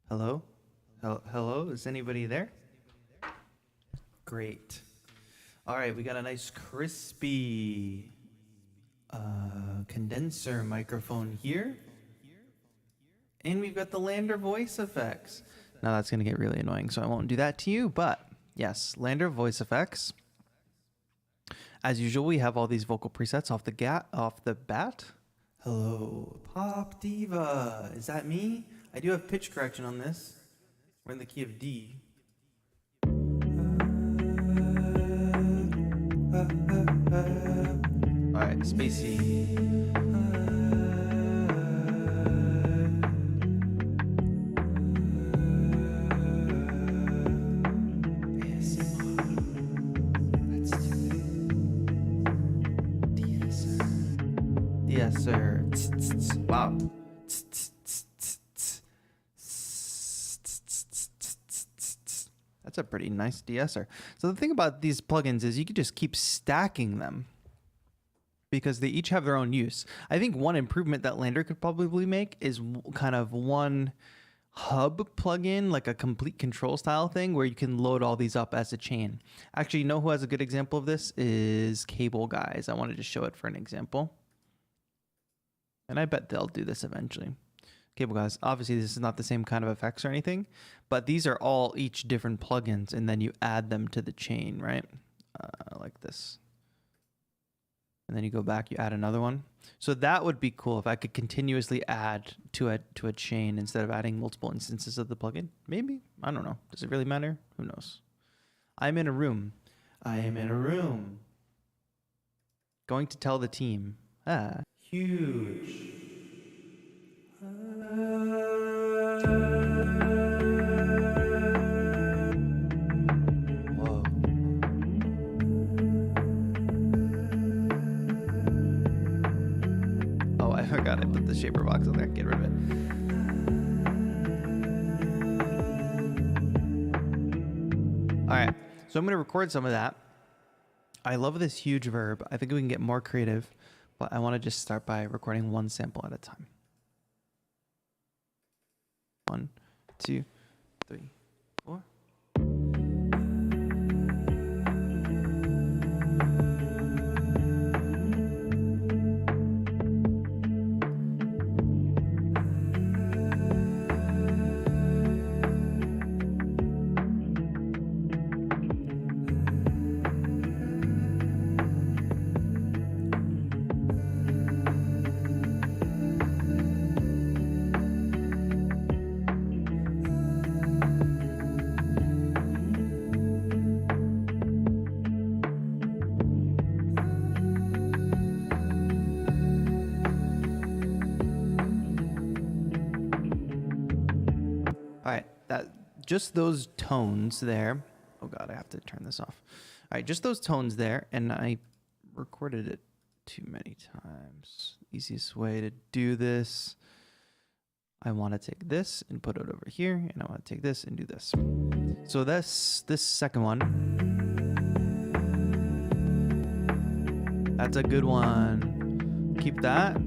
Hello? Hello? Is anybody there? Great. All right, we got a nice crispy condenser microphone here. And we've got the LANDR voice effects. Now that's going to get really annoying, so I won't do that to you. But yes, LANDR voice effects. As usual, we have all these vocal presets off the bat. Hello, Pop Diva. Is that me? I do have pitch correction on this. We're in the key of D. All right, spacey. Yes, sir. Wow. That's a pretty nice de-esser. So the thing about these plugins is you can just keep stacking them because they each have their own use. I think one improvement that LANDR could probably make is kind of one hub plugin, like a complete control style thing where you can load all these up as a chain. Actually, you know who has a good example of this is Cable Guys. I wanted to show it for an example. And I bet they'll do this eventually. Cable Guys, obviously this is not the same kind of effects or anything, but these are all each different plugins and then you add them to the chain, right? Like this. And then you go back, you add another one. So that would be cool if I could continuously add to a chain instead of adding multiple instances of the plugin. Maybe, I don't know. Does it really matter? Who knows? I'm in a room. I am in a room. Going to tell the team. Huge. shaper box on there. Get rid of it. All right, so I'm gonna record some of that. I love this huge verb. I think we can get more creative, but I want to just start by recording one sample at a time. 1, 2, 3, 4. All right, just those tones there. Oh God, I have to turn this off. All right, just those tones there, and I recorded it too many times. Easiest way to do this. I want to take this and put it over here, and I want to take this and do this. So this second one, that's a good one. Keep that.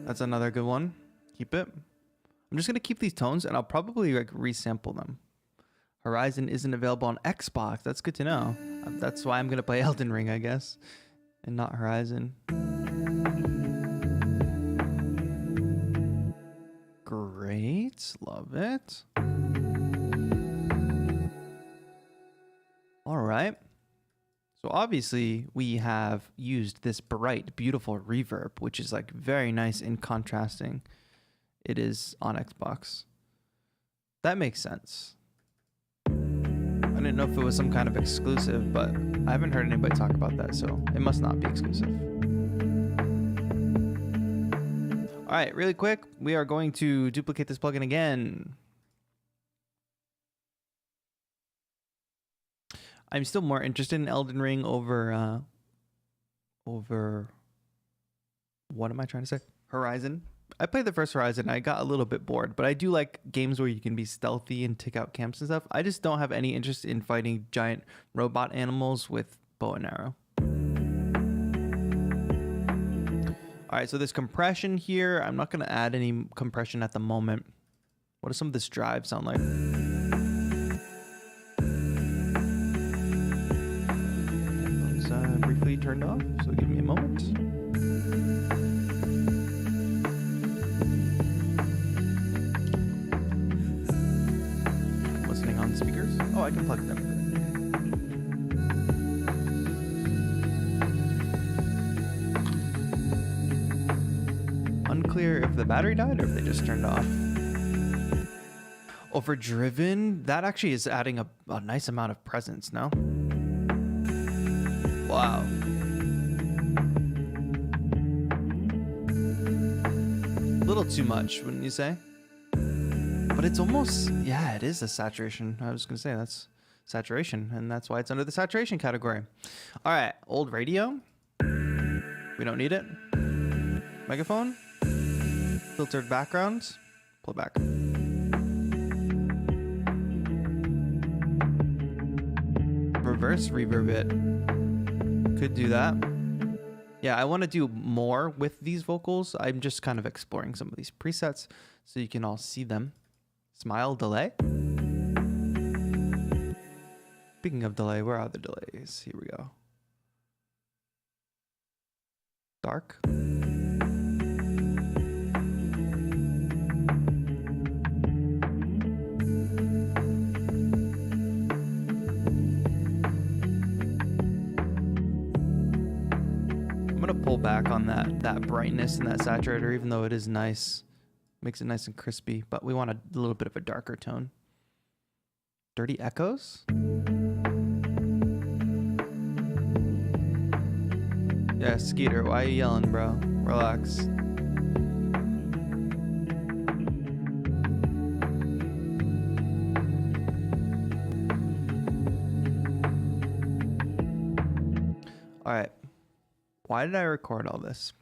That's another good one. Keep it. I'm just gonna keep these tones, and I'll probably like resample them. Horizon isn't available on Xbox. That's good to know. That's why I'm gonna play Elden Ring, I guess, and not Horizon. Great, love it. All right. So obviously we have used this bright, beautiful reverb, which is like very nice and contrasting. It is on Xbox. That makes sense. I didn't know if it was some kind of exclusive, but I haven't heard anybody talk about that, so it must not be exclusive. All right, really quick, we are going to duplicate this plugin again. I'm still more interested in Elden Ring over what am I trying to say? Horizon. I played the first Horizon. I got a little bit bored, but I do like games where you can be stealthy and take out camps and stuff. I just don't have any interest in fighting giant robot animals with bow and arrow. All right, so there's compression here. I'm not going to add any compression at the moment. What does some of this drive sound like? Briefly turned off, so give me a moment. Listening on speakers. Oh, I can plug them. Unclear if the battery died or if they just turned off. Overdriven, that actually is adding a nice amount of presence, no? Wow. A little too much, wouldn't you say? But it's almost, yeah, it is a saturation. I was going to say that's saturation, and that's why it's under the saturation category. All right, old radio. We don't need it. Megaphone. Filtered backgrounds. Pull it back. Reverse reverb it. Could do that. Yeah, I want to do more with these vocals. I'm just kind of exploring some of these presets so you can all see them. Smile delay. Speaking of delay, where are the delays? Here we go. Dark. Pull back on that brightness and that saturator, even though it is nice. Makes it nice and crispy, but we want a little bit of a darker tone. Dirty echoes? Yeah, Skeeter, why are you yelling, bro? Relax. All right. Why did I record all this?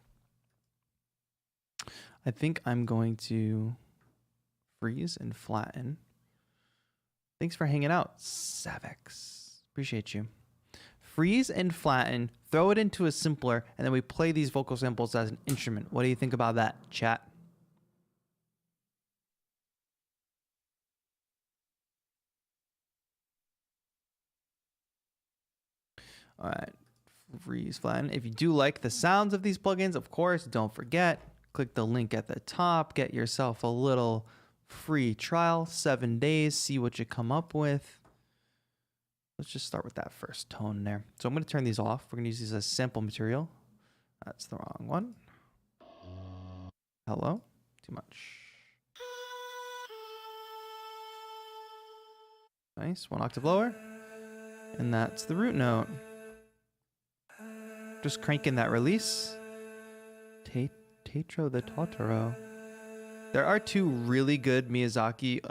I think I'm going to freeze and flatten. Thanks for hanging out, Savix. Appreciate you. Freeze and flatten, throw it into a simpler, and then we play these vocal samples as an instrument. What do you think about that, chat? All right, freeze, flatten. If you do like the sounds of these plugins, of course, don't forget, click the link at the top, get yourself a little free trial, 7 days, see what you come up with. Let's just start with that first tone there. So I'm going to turn these off. We're going to use these as sample material. That's the wrong one. Hello? Too much. Nice. 1 octave lower. And that's the root note. Just cranking that release. TAETRO the TAETRO. There are 2 really good Miyazaki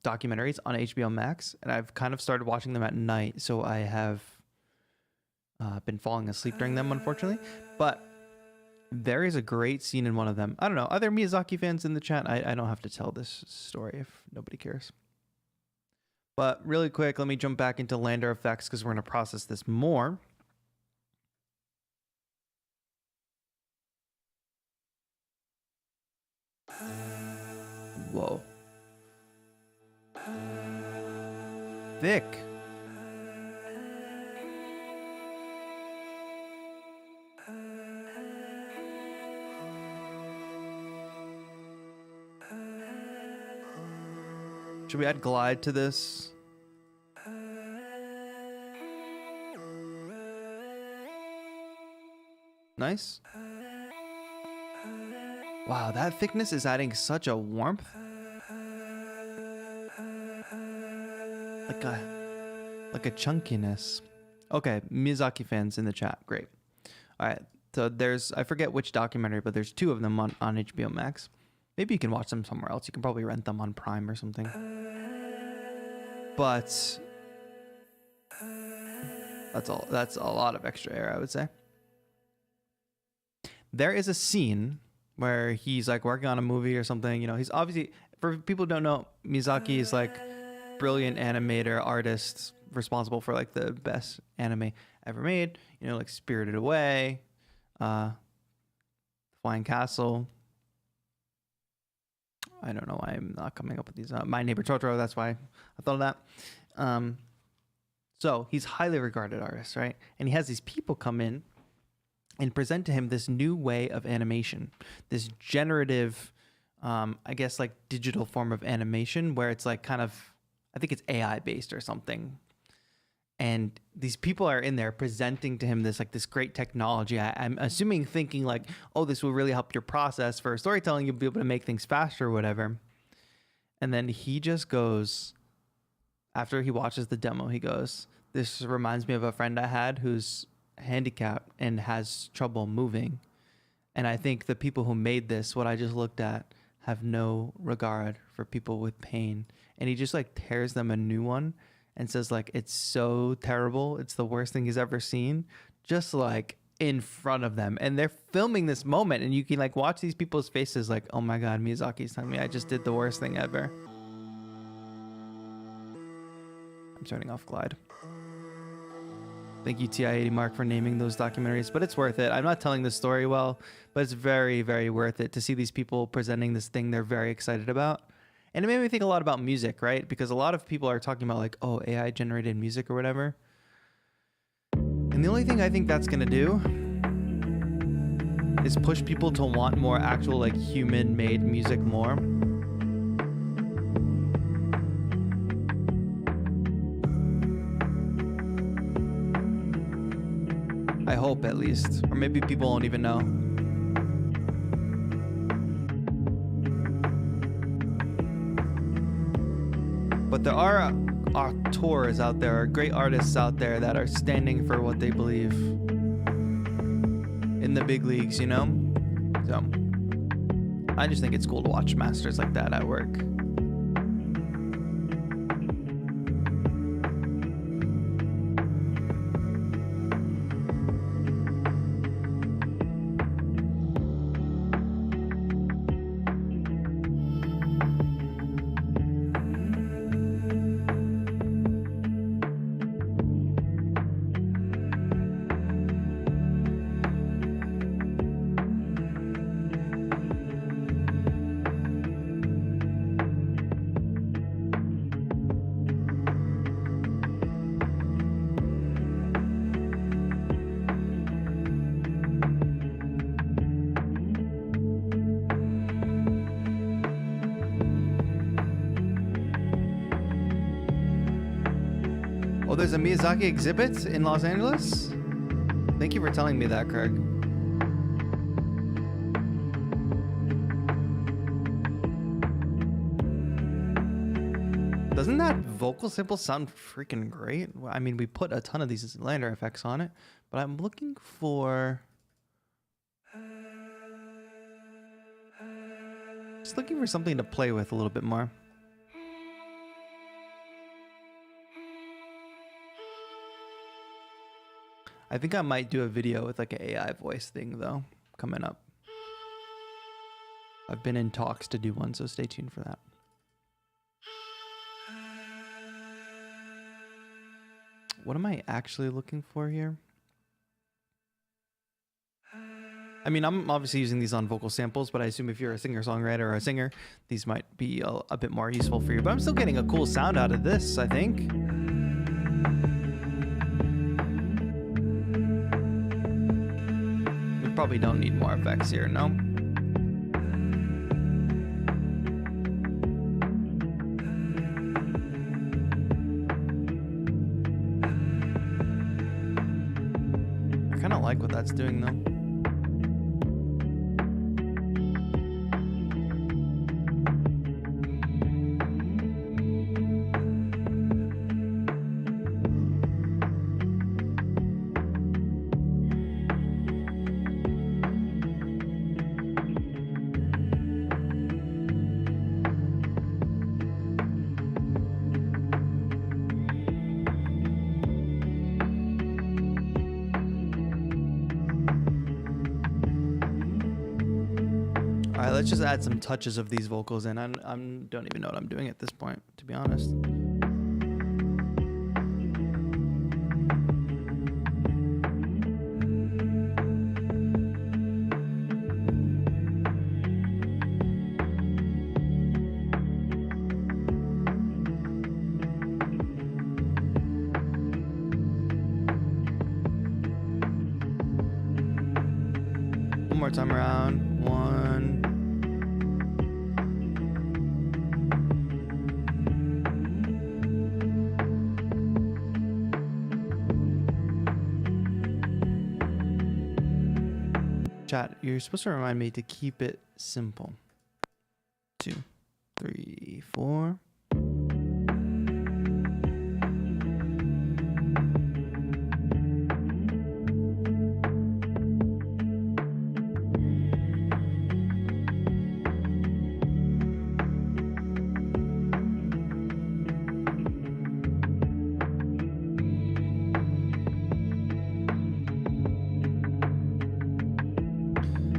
documentaries on HBO Max, and I've kind of started watching them at night, so I have been falling asleep during them, unfortunately. But there is a great scene in one of them. I don't know. Are there Miyazaki fans in the chat? I don't have to tell this story if nobody cares. But really quick, let me jump back into LANDR FX because we're going to process this more. Whoa. Thick. Should we add glide to this? Nice. Wow, that thickness is adding such a warmth. Like a chunkiness. Okay, Miyazaki fans in the chat. Great. All right. So there's, I forget which documentary, but there's 2 of them on HBO Max. Maybe you can watch them somewhere else. You can probably rent them on Prime or something. But that's a lot of extra air, I would say. There is a scene where he's like working on a movie or something. You know, he's obviously, for people who don't know, Miyazaki is like brilliant animator, artist, responsible for like the best anime ever made. You know, like Spirited Away, Flying Castle. I don't know why I'm not coming up with these. My Neighbor Totoro, that's why I thought of that. So he's highly regarded artist, right? And he has these people come in and present to him this new way of animation, this generative, I guess like digital form of animation where it's like kind of, I think it's AI based or something. And these people are in there presenting to him this like this great technology. I'm assuming thinking like, oh, this will really help your process for storytelling. You'll be able to make things faster or whatever. And then he just goes, after he watches the demo, he goes, this reminds me of a friend I had who's handicapped and has trouble moving. And I think the people who made this, what I just looked at, have no regard for people with pain. And he just like tears them a new one and says like, it's so terrible. It's the worst thing he's ever seen. Just like in front of them. And they're filming this moment and you can like watch these people's faces like, oh my God, Miyazaki's telling me I just did the worst thing ever. I'm turning off glide. Thank you, TI-80 Mark, for naming those documentaries, but it's worth it. I'm not telling the story well, but it's very, very worth it to see these people presenting this thing they're very excited about. And it made me think a lot about music, right? Because a lot of people are talking about like, oh, AI generated music or whatever. And the only thing I think that's going to do is push people to want more actual like human made music more. I hope at least, or maybe people won't even know. But there are auteurs out there, great artists out there that are standing for what they believe in the big leagues, you know? So I just think it's cool to watch masters like that at work. Oh, there's a Miyazaki exhibit in Los Angeles? Thank you for telling me that, Craig. Doesn't that vocal sample sound freaking great? I mean, we put a ton of these LANDR effects on it, but I'm looking for... Just looking for something to play with a little bit more. I think I might do a video with like an AI voice thing though, coming up. I've been in talks to do one, so stay tuned for that. What am I actually looking for here? I mean, I'm obviously using these on vocal samples, but I assume if you're a singer-songwriter or a singer, these might be a bit more useful for you. But I'm still getting a cool sound out of this, I think. We probably don't need more effects here, no? I kind of like what that's doing, though. All right, let's just add some touches of these vocals in. I don't even know what I'm doing at this point, to be honest. One more time around. One. Chat, you're supposed to remind me to keep it simple. 2, 3, 4.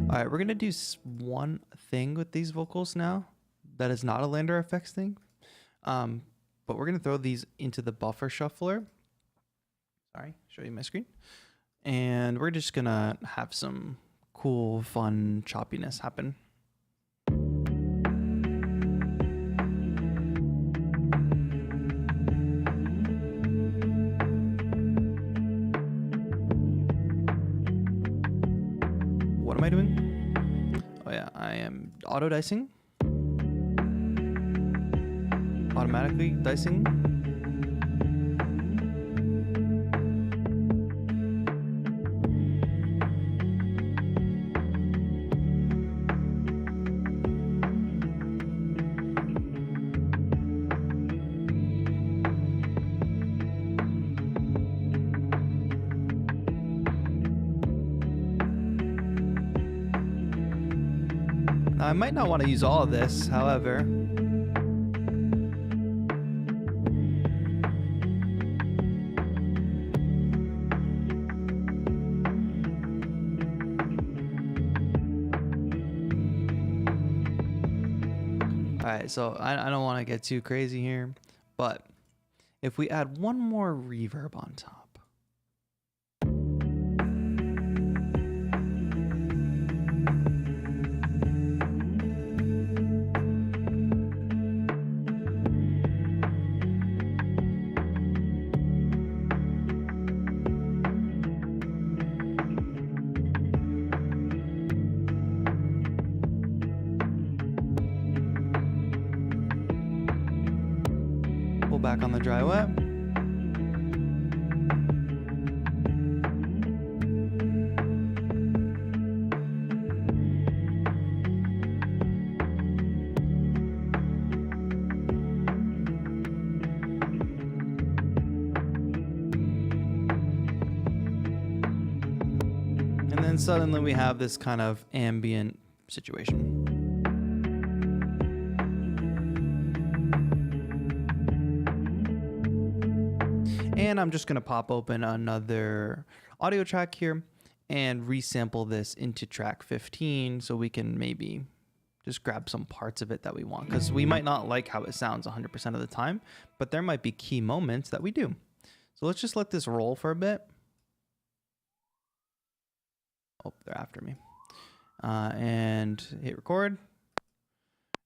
All right, we're gonna do one thing with these vocals now that is not a LANDR FX thing, but we're gonna throw these into the buffer shuffler. Sorry, show you my screen, and we're just gonna have some cool, fun choppiness happen. What am I doing? Oh yeah, I am auto dicing. Automatically dicing. I might not want to use all of this, however. All right, so I don't want to get too crazy here, but if we add one more reverb on top. Back on the dry wet. And suddenly we have this kind of ambient situation. And I'm just gonna pop open another audio track here and resample this into track 15 so we can maybe just grab some parts of it that we want, because we might not like how it sounds 100% of the time, but there might be key moments that we do. So let's just let this roll for a bit. Oh, they're after me. And hit record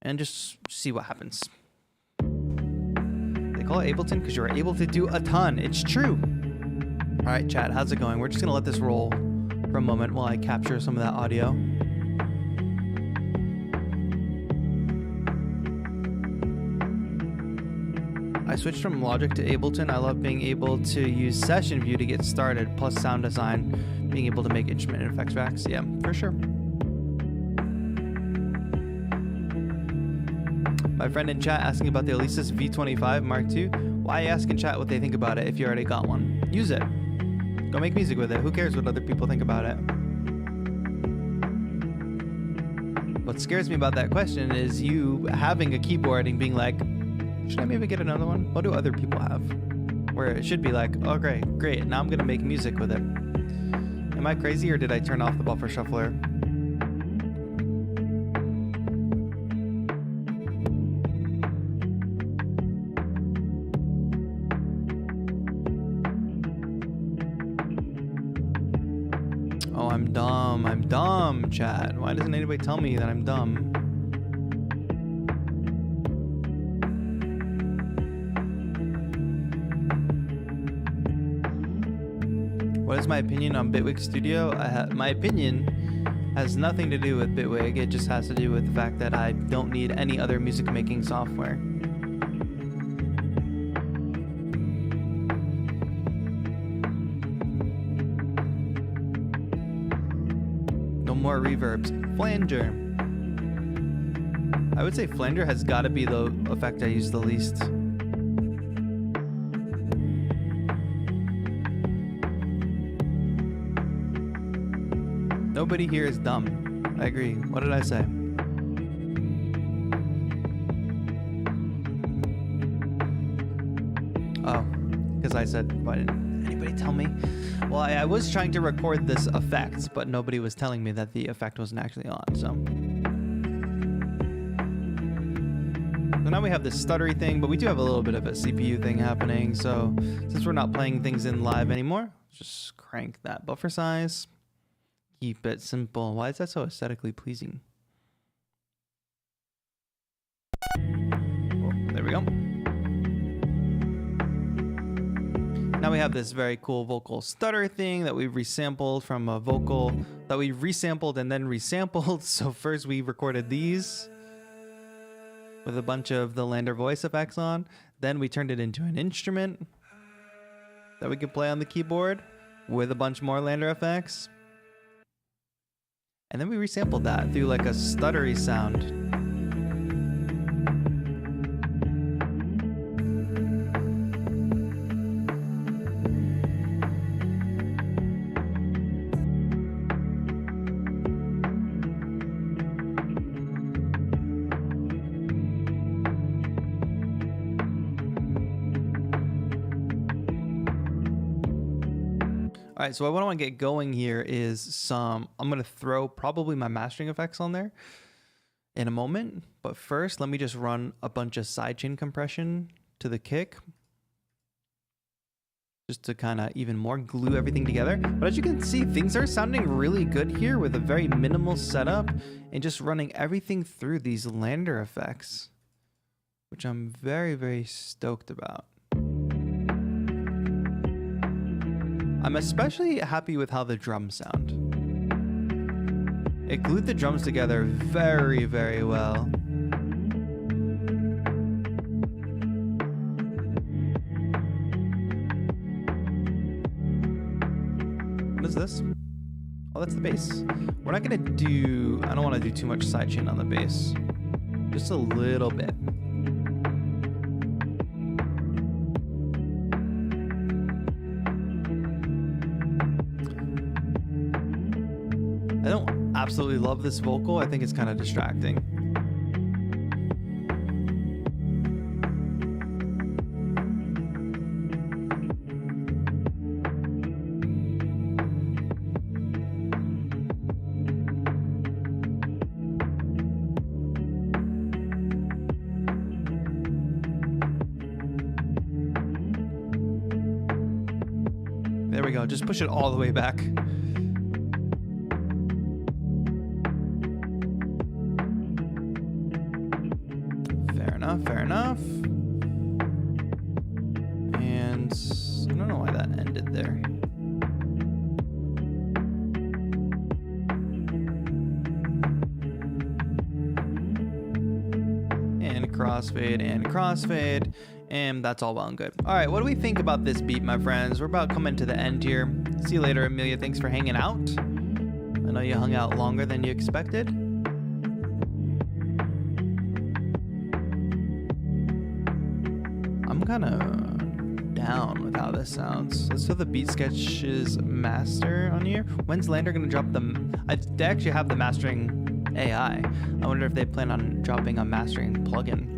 and just see what happens. They call it Ableton because you're able to do a ton. It's true. All right, chat, how's it going? We're just gonna let this roll for a moment while I capture some of that audio. I switched from Logic to Ableton. I love being able to use Session View to get started, plus sound design, being able to make instrument and effects tracks. Yeah, for sure. My friend in chat asking about the Alesis V25 Mark II. Why ask in chat what they think about it if you already got one? Use it. Go make music with it. Who cares what other people think about it? What scares me about that question is you having a keyboard and being like, should I maybe get another one? What do other people have? Where it should be like, oh great, now I'm gonna make music with it. Am I crazy or did I turn off the buffer shuffler? Oh, I'm dumb, chat. Why doesn't anybody tell me that I'm dumb? What is my opinion on Bitwig Studio? My opinion has nothing to do with Bitwig. It just has to do with the fact that I don't need any other music making software. No more reverbs. Flanger. I would say Flanger has got to be the effect I use the least. Nobody here is dumb. I agree. What did I say? Oh, because I said, why didn't anybody tell me? Well, I was trying to record this effect, but nobody was telling me that the effect wasn't actually on, so now we have this stuttery thing, but we do have a little bit of a CPU thing happening, so since we're not playing things in live anymore, just crank that buffer size. Keep it simple. Why is that so aesthetically pleasing? Oh, there we go. Now we have this very cool vocal stutter thing that we resampled from a vocal that we resampled and then resampled. So first we recorded these with a bunch of the LANDR voice effects on. Then we turned it into an instrument that we could play on the keyboard with a bunch more LANDR effects. And then we resampled that through like a stuttery sound. All right, so what I want to get going here is I'm going to throw probably my mastering effects on there in a moment. But first, let me just run a bunch of sidechain compression to the kick, just to kind of even more glue everything together. But as you can see, things are sounding really good here with a very minimal setup and just running everything through these LANDR effects, which I'm very, very stoked about. I'm especially happy with how the drums sound. It glued the drums together very, very well. What is this? Oh, that's the bass. We're not gonna do, I don't wanna do too much sidechain on the bass. Just a little bit. absolutely love this vocal. I think it's kind of distracting. There we go. Just push it all the way back. Fair enough. And I don't know why that ended there. And crossfade. And that's all well and good. All right, what do we think about this beat, my friends? We're about coming to the end here. See you later, Amelia. Thanks for hanging out. I know you hung out longer than you expected. I'm kind of down with how this sounds. Let's throw the beat sketches master on here. When's LANDR gonna drop them? They actually have the mastering AI. I wonder if they plan on dropping a mastering plugin.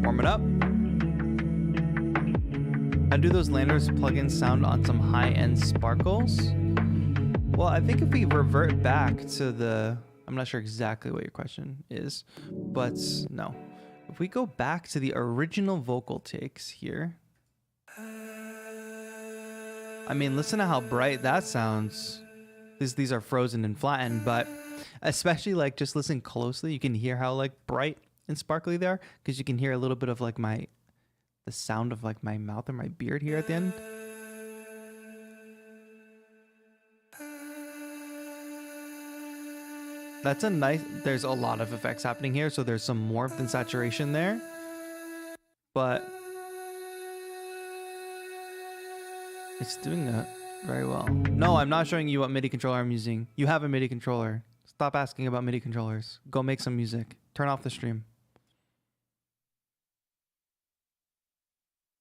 Warm it up. How do those LANDR's plugins sound on some high-end sparkles? Well, I think if we revert back to the... I'm not sure exactly what your question is, but no. If we go back to the original vocal takes here... I mean, listen to how bright that sounds. These are frozen and flattened, but especially like just listen closely, you can hear how like bright and sparkly they are, because you can hear a little bit of like the sound of like my mouth or my beard here at the end. That's a nice, there's a lot of effects happening here, so there's some warmth and saturation there. But it's doing that very well. No, I'm not showing you what MIDI controller I'm using. You have a MIDI controller. Stop asking about MIDI controllers. Go make some music. Turn off the stream.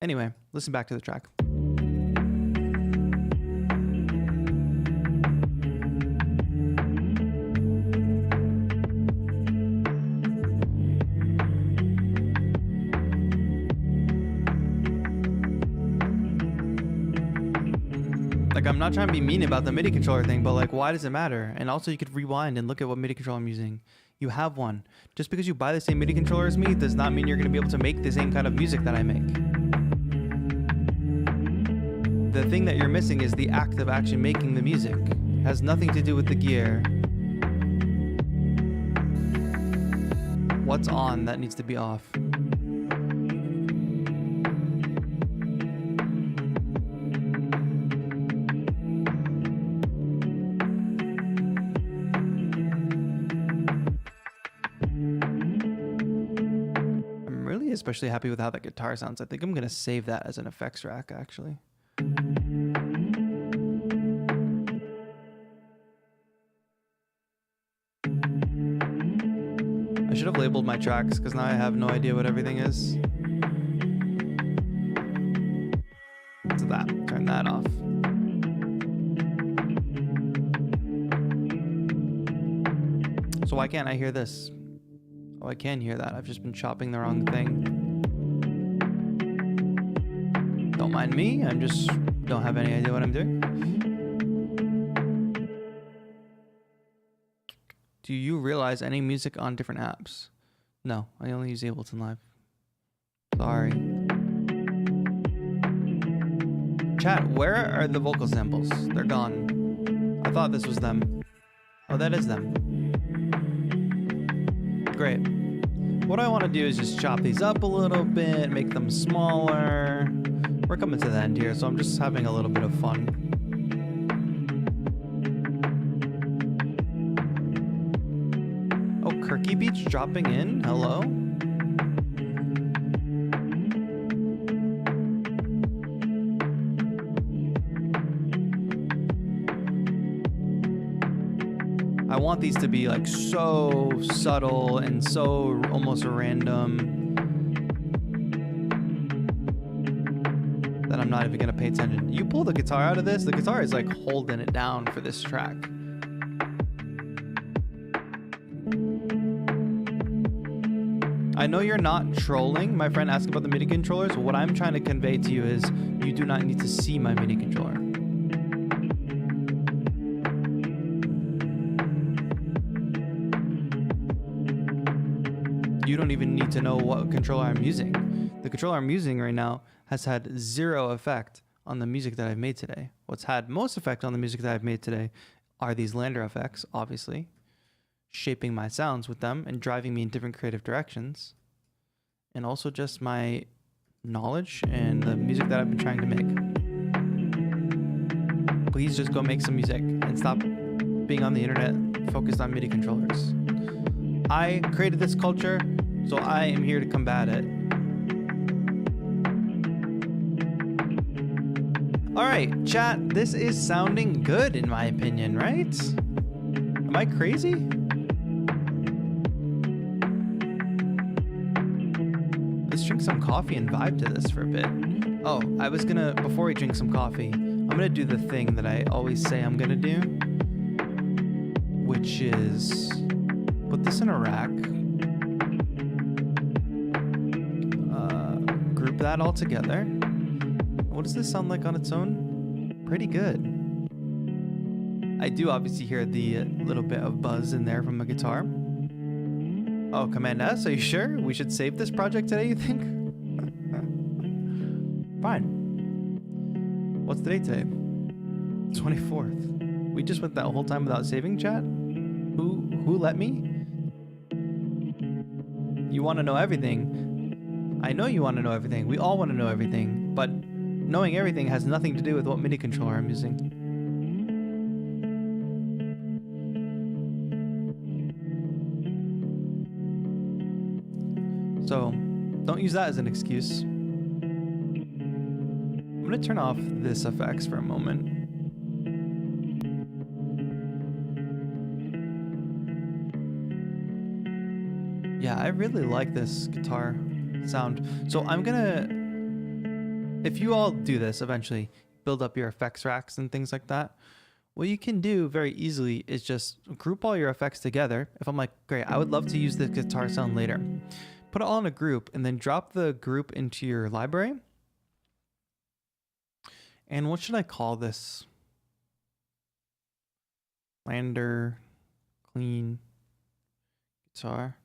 Anyway, listen back to the track. Like, I'm not trying to be mean about the MIDI controller thing, but like, why does it matter? And also you could rewind and look at what MIDI controller I'm using. You have one. Just because you buy the same MIDI controller as me does not mean you're going to be able to make the same kind of music that I make. The thing that you're missing is the act of actually making the music. It has nothing to do with the gear. What's on that needs to be off? I'm really especially happy with how that guitar sounds. I think I'm gonna save that as an effects rack actually. I should have labeled my tracks because now I have no idea what everything is. So that, turn that off. So why can't I hear this? Oh, I can hear that. I've just been chopping the wrong thing. Don't mind me. I'm just don't have any idea what I'm doing. Do you realize any music on different apps? No, I only use Ableton Live. Sorry. Chat, where are the vocal samples? They're gone. I thought this was them. Oh, that is them. Great. What I want to do is just chop these up a little bit, make them smaller. We're coming to the end here, so I'm just having a little bit of fun. Kirky Beach dropping in. Hello. I want these to be like so subtle and so almost random that I'm not even gonna pay attention. You pull the guitar out of this, the guitar is like holding it down for this track. I know you're not trolling. My friend asked about the MIDI controllers. What I'm trying to convey to you is you do not need to see my MIDI controller. You don't even need to know what controller I'm using. The controller I'm using right now has had zero effect on the music that I've made today. What's had most effect on the music that I've made today are these LANDR FX, obviously, shaping my sounds with them and driving me in different creative directions, and also just my knowledge and the music that I've been trying to make. Please just go make some music and stop being on the internet focused on MIDI controllers. I created this culture, so I am here to combat it. All right, chat, this is sounding good in my opinion, right? Am I crazy? Let's drink some coffee and vibe to this for a bit. Oh, I was gonna, before we drink some coffee, I'm gonna do the thing that I always say I'm gonna do, which is put this in a rack, group that all together. What does this sound like on its own? Pretty good. I do obviously hear the little bit of buzz in there from the guitar. Oh, Command S, are you sure? We should save this project today, you think? Fine. What's the date today? 24th. We just went that whole time without saving, chat? Who let me? You want to know everything. I know you want to know everything. We all want to know everything, but knowing everything has nothing to do with what MIDI controller I'm using. So, don't use that as an excuse. I'm gonna turn off this effects for a moment. Yeah, I really like this guitar sound. So I'm gonna, if you all do this eventually, build up your effects racks and things like that, what you can do very easily is just group all your effects together. If I'm like, great, I would love to use this guitar sound later. Put it all in a group and then drop the group into your library. And what should I call this? LANDR clean guitar.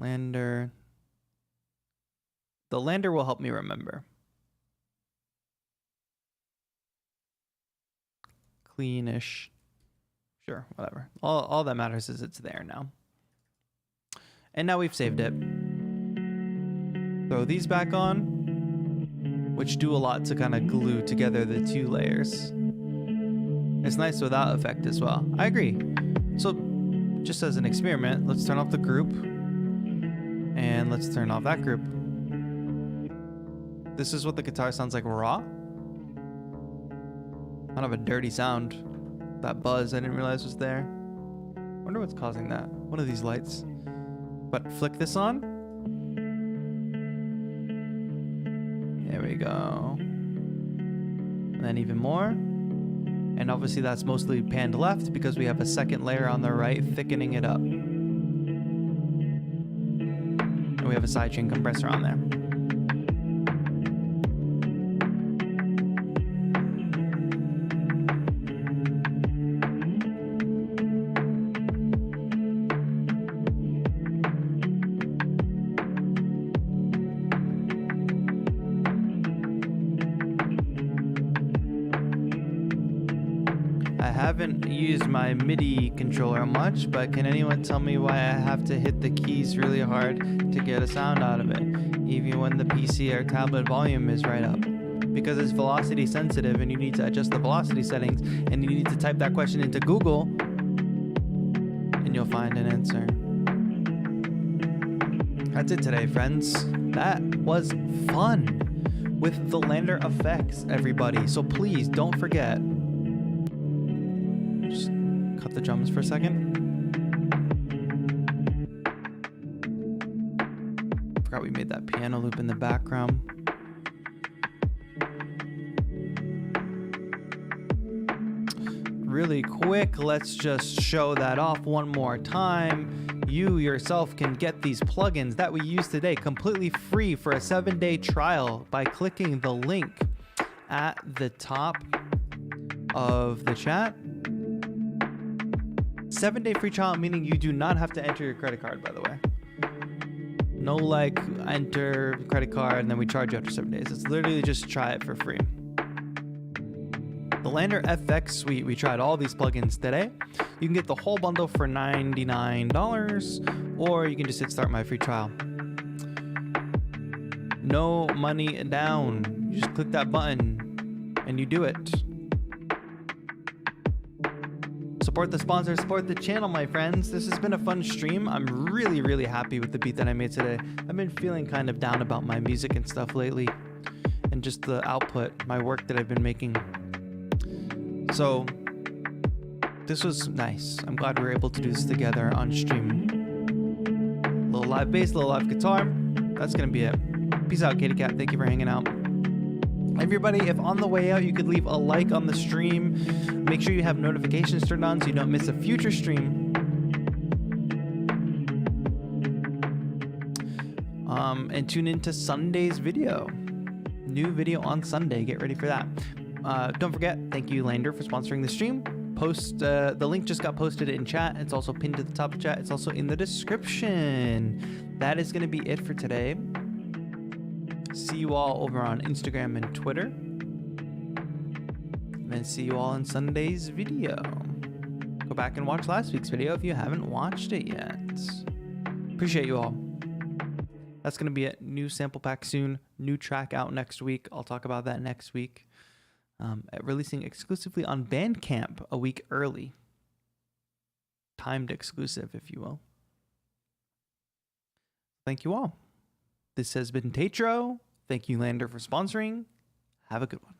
LANDR. The LANDR will help me remember. Cleanish. Sure, whatever. All that matters is it's there now. And now we've saved it. Throw these back on, which do a lot to kind of glue together the two layers. It's nice without effect as well. I agree. So just as an experiment, let's turn off the group and let's turn off that group. This is what the guitar sounds like raw. Kind of a dirty sound. That buzz I didn't realize was there. Wonder what's causing that. One of these lights. But flick this on. There we go. And then even more. And obviously that's mostly panned left because we have a second layer on the right thickening it up. And we have a sidechain compressor on there. I haven't used my MIDI controller much, but can anyone tell me why I have to hit the keys really hard to get a sound out of it, even when the PC or tablet volume is right up? Because it's velocity sensitive and you need to adjust the velocity settings, and you need to type that question into Google and you'll find an answer. That's it today, friends. That was fun with the LANDR FX, everybody. So please don't forget, the drums for a second. Forgot we made that piano loop in the background. Really quick, let's just show that off one more time. You yourself can get these plugins that we use today completely free for a 7-day trial by clicking the link at the top of the chat. 7-day free trial, meaning you do not have to enter your credit card, by the way. No like enter credit card and then we charge you after 7 days. It's literally just try it for free. The LANDR FX suite, we tried all these plugins today. You can get the whole bundle for $99, or you can just hit start my free trial. No money down. You just click that button and you do it. Support the sponsor, support the channel, my friends. This has been a fun stream. I'm really, really happy with the beat that I made today. I've been feeling kind of down about my music and stuff lately, and just the output, my work that I've been making. So this was nice. I'm glad we were able to do this together on stream. A little live bass, a little live guitar. That's gonna be it. Peace out, Katie Cat. Thank you for hanging out. Everybody, if on the way out you could leave a like on the stream, make sure you have notifications turned on so you don't miss a future stream. And tune into Sunday's video. New video on Sunday. Get ready for that. Don't forget, thank you LANDR for sponsoring the stream. The link just got posted in chat. It's also pinned to the top of chat. It's also in the description. That is going to be it for today. See you all over on Instagram and Twitter. And see you all in Sunday's video. Go back and watch last week's video if you haven't watched it yet. Appreciate you all. That's going to be it. New sample pack soon. New track out next week. I'll talk about that next week. Releasing exclusively on Bandcamp a week early. Timed exclusive, if you will. Thank you all. This has been TAETRO. Thank you, LANDR, for sponsoring. Have a good one.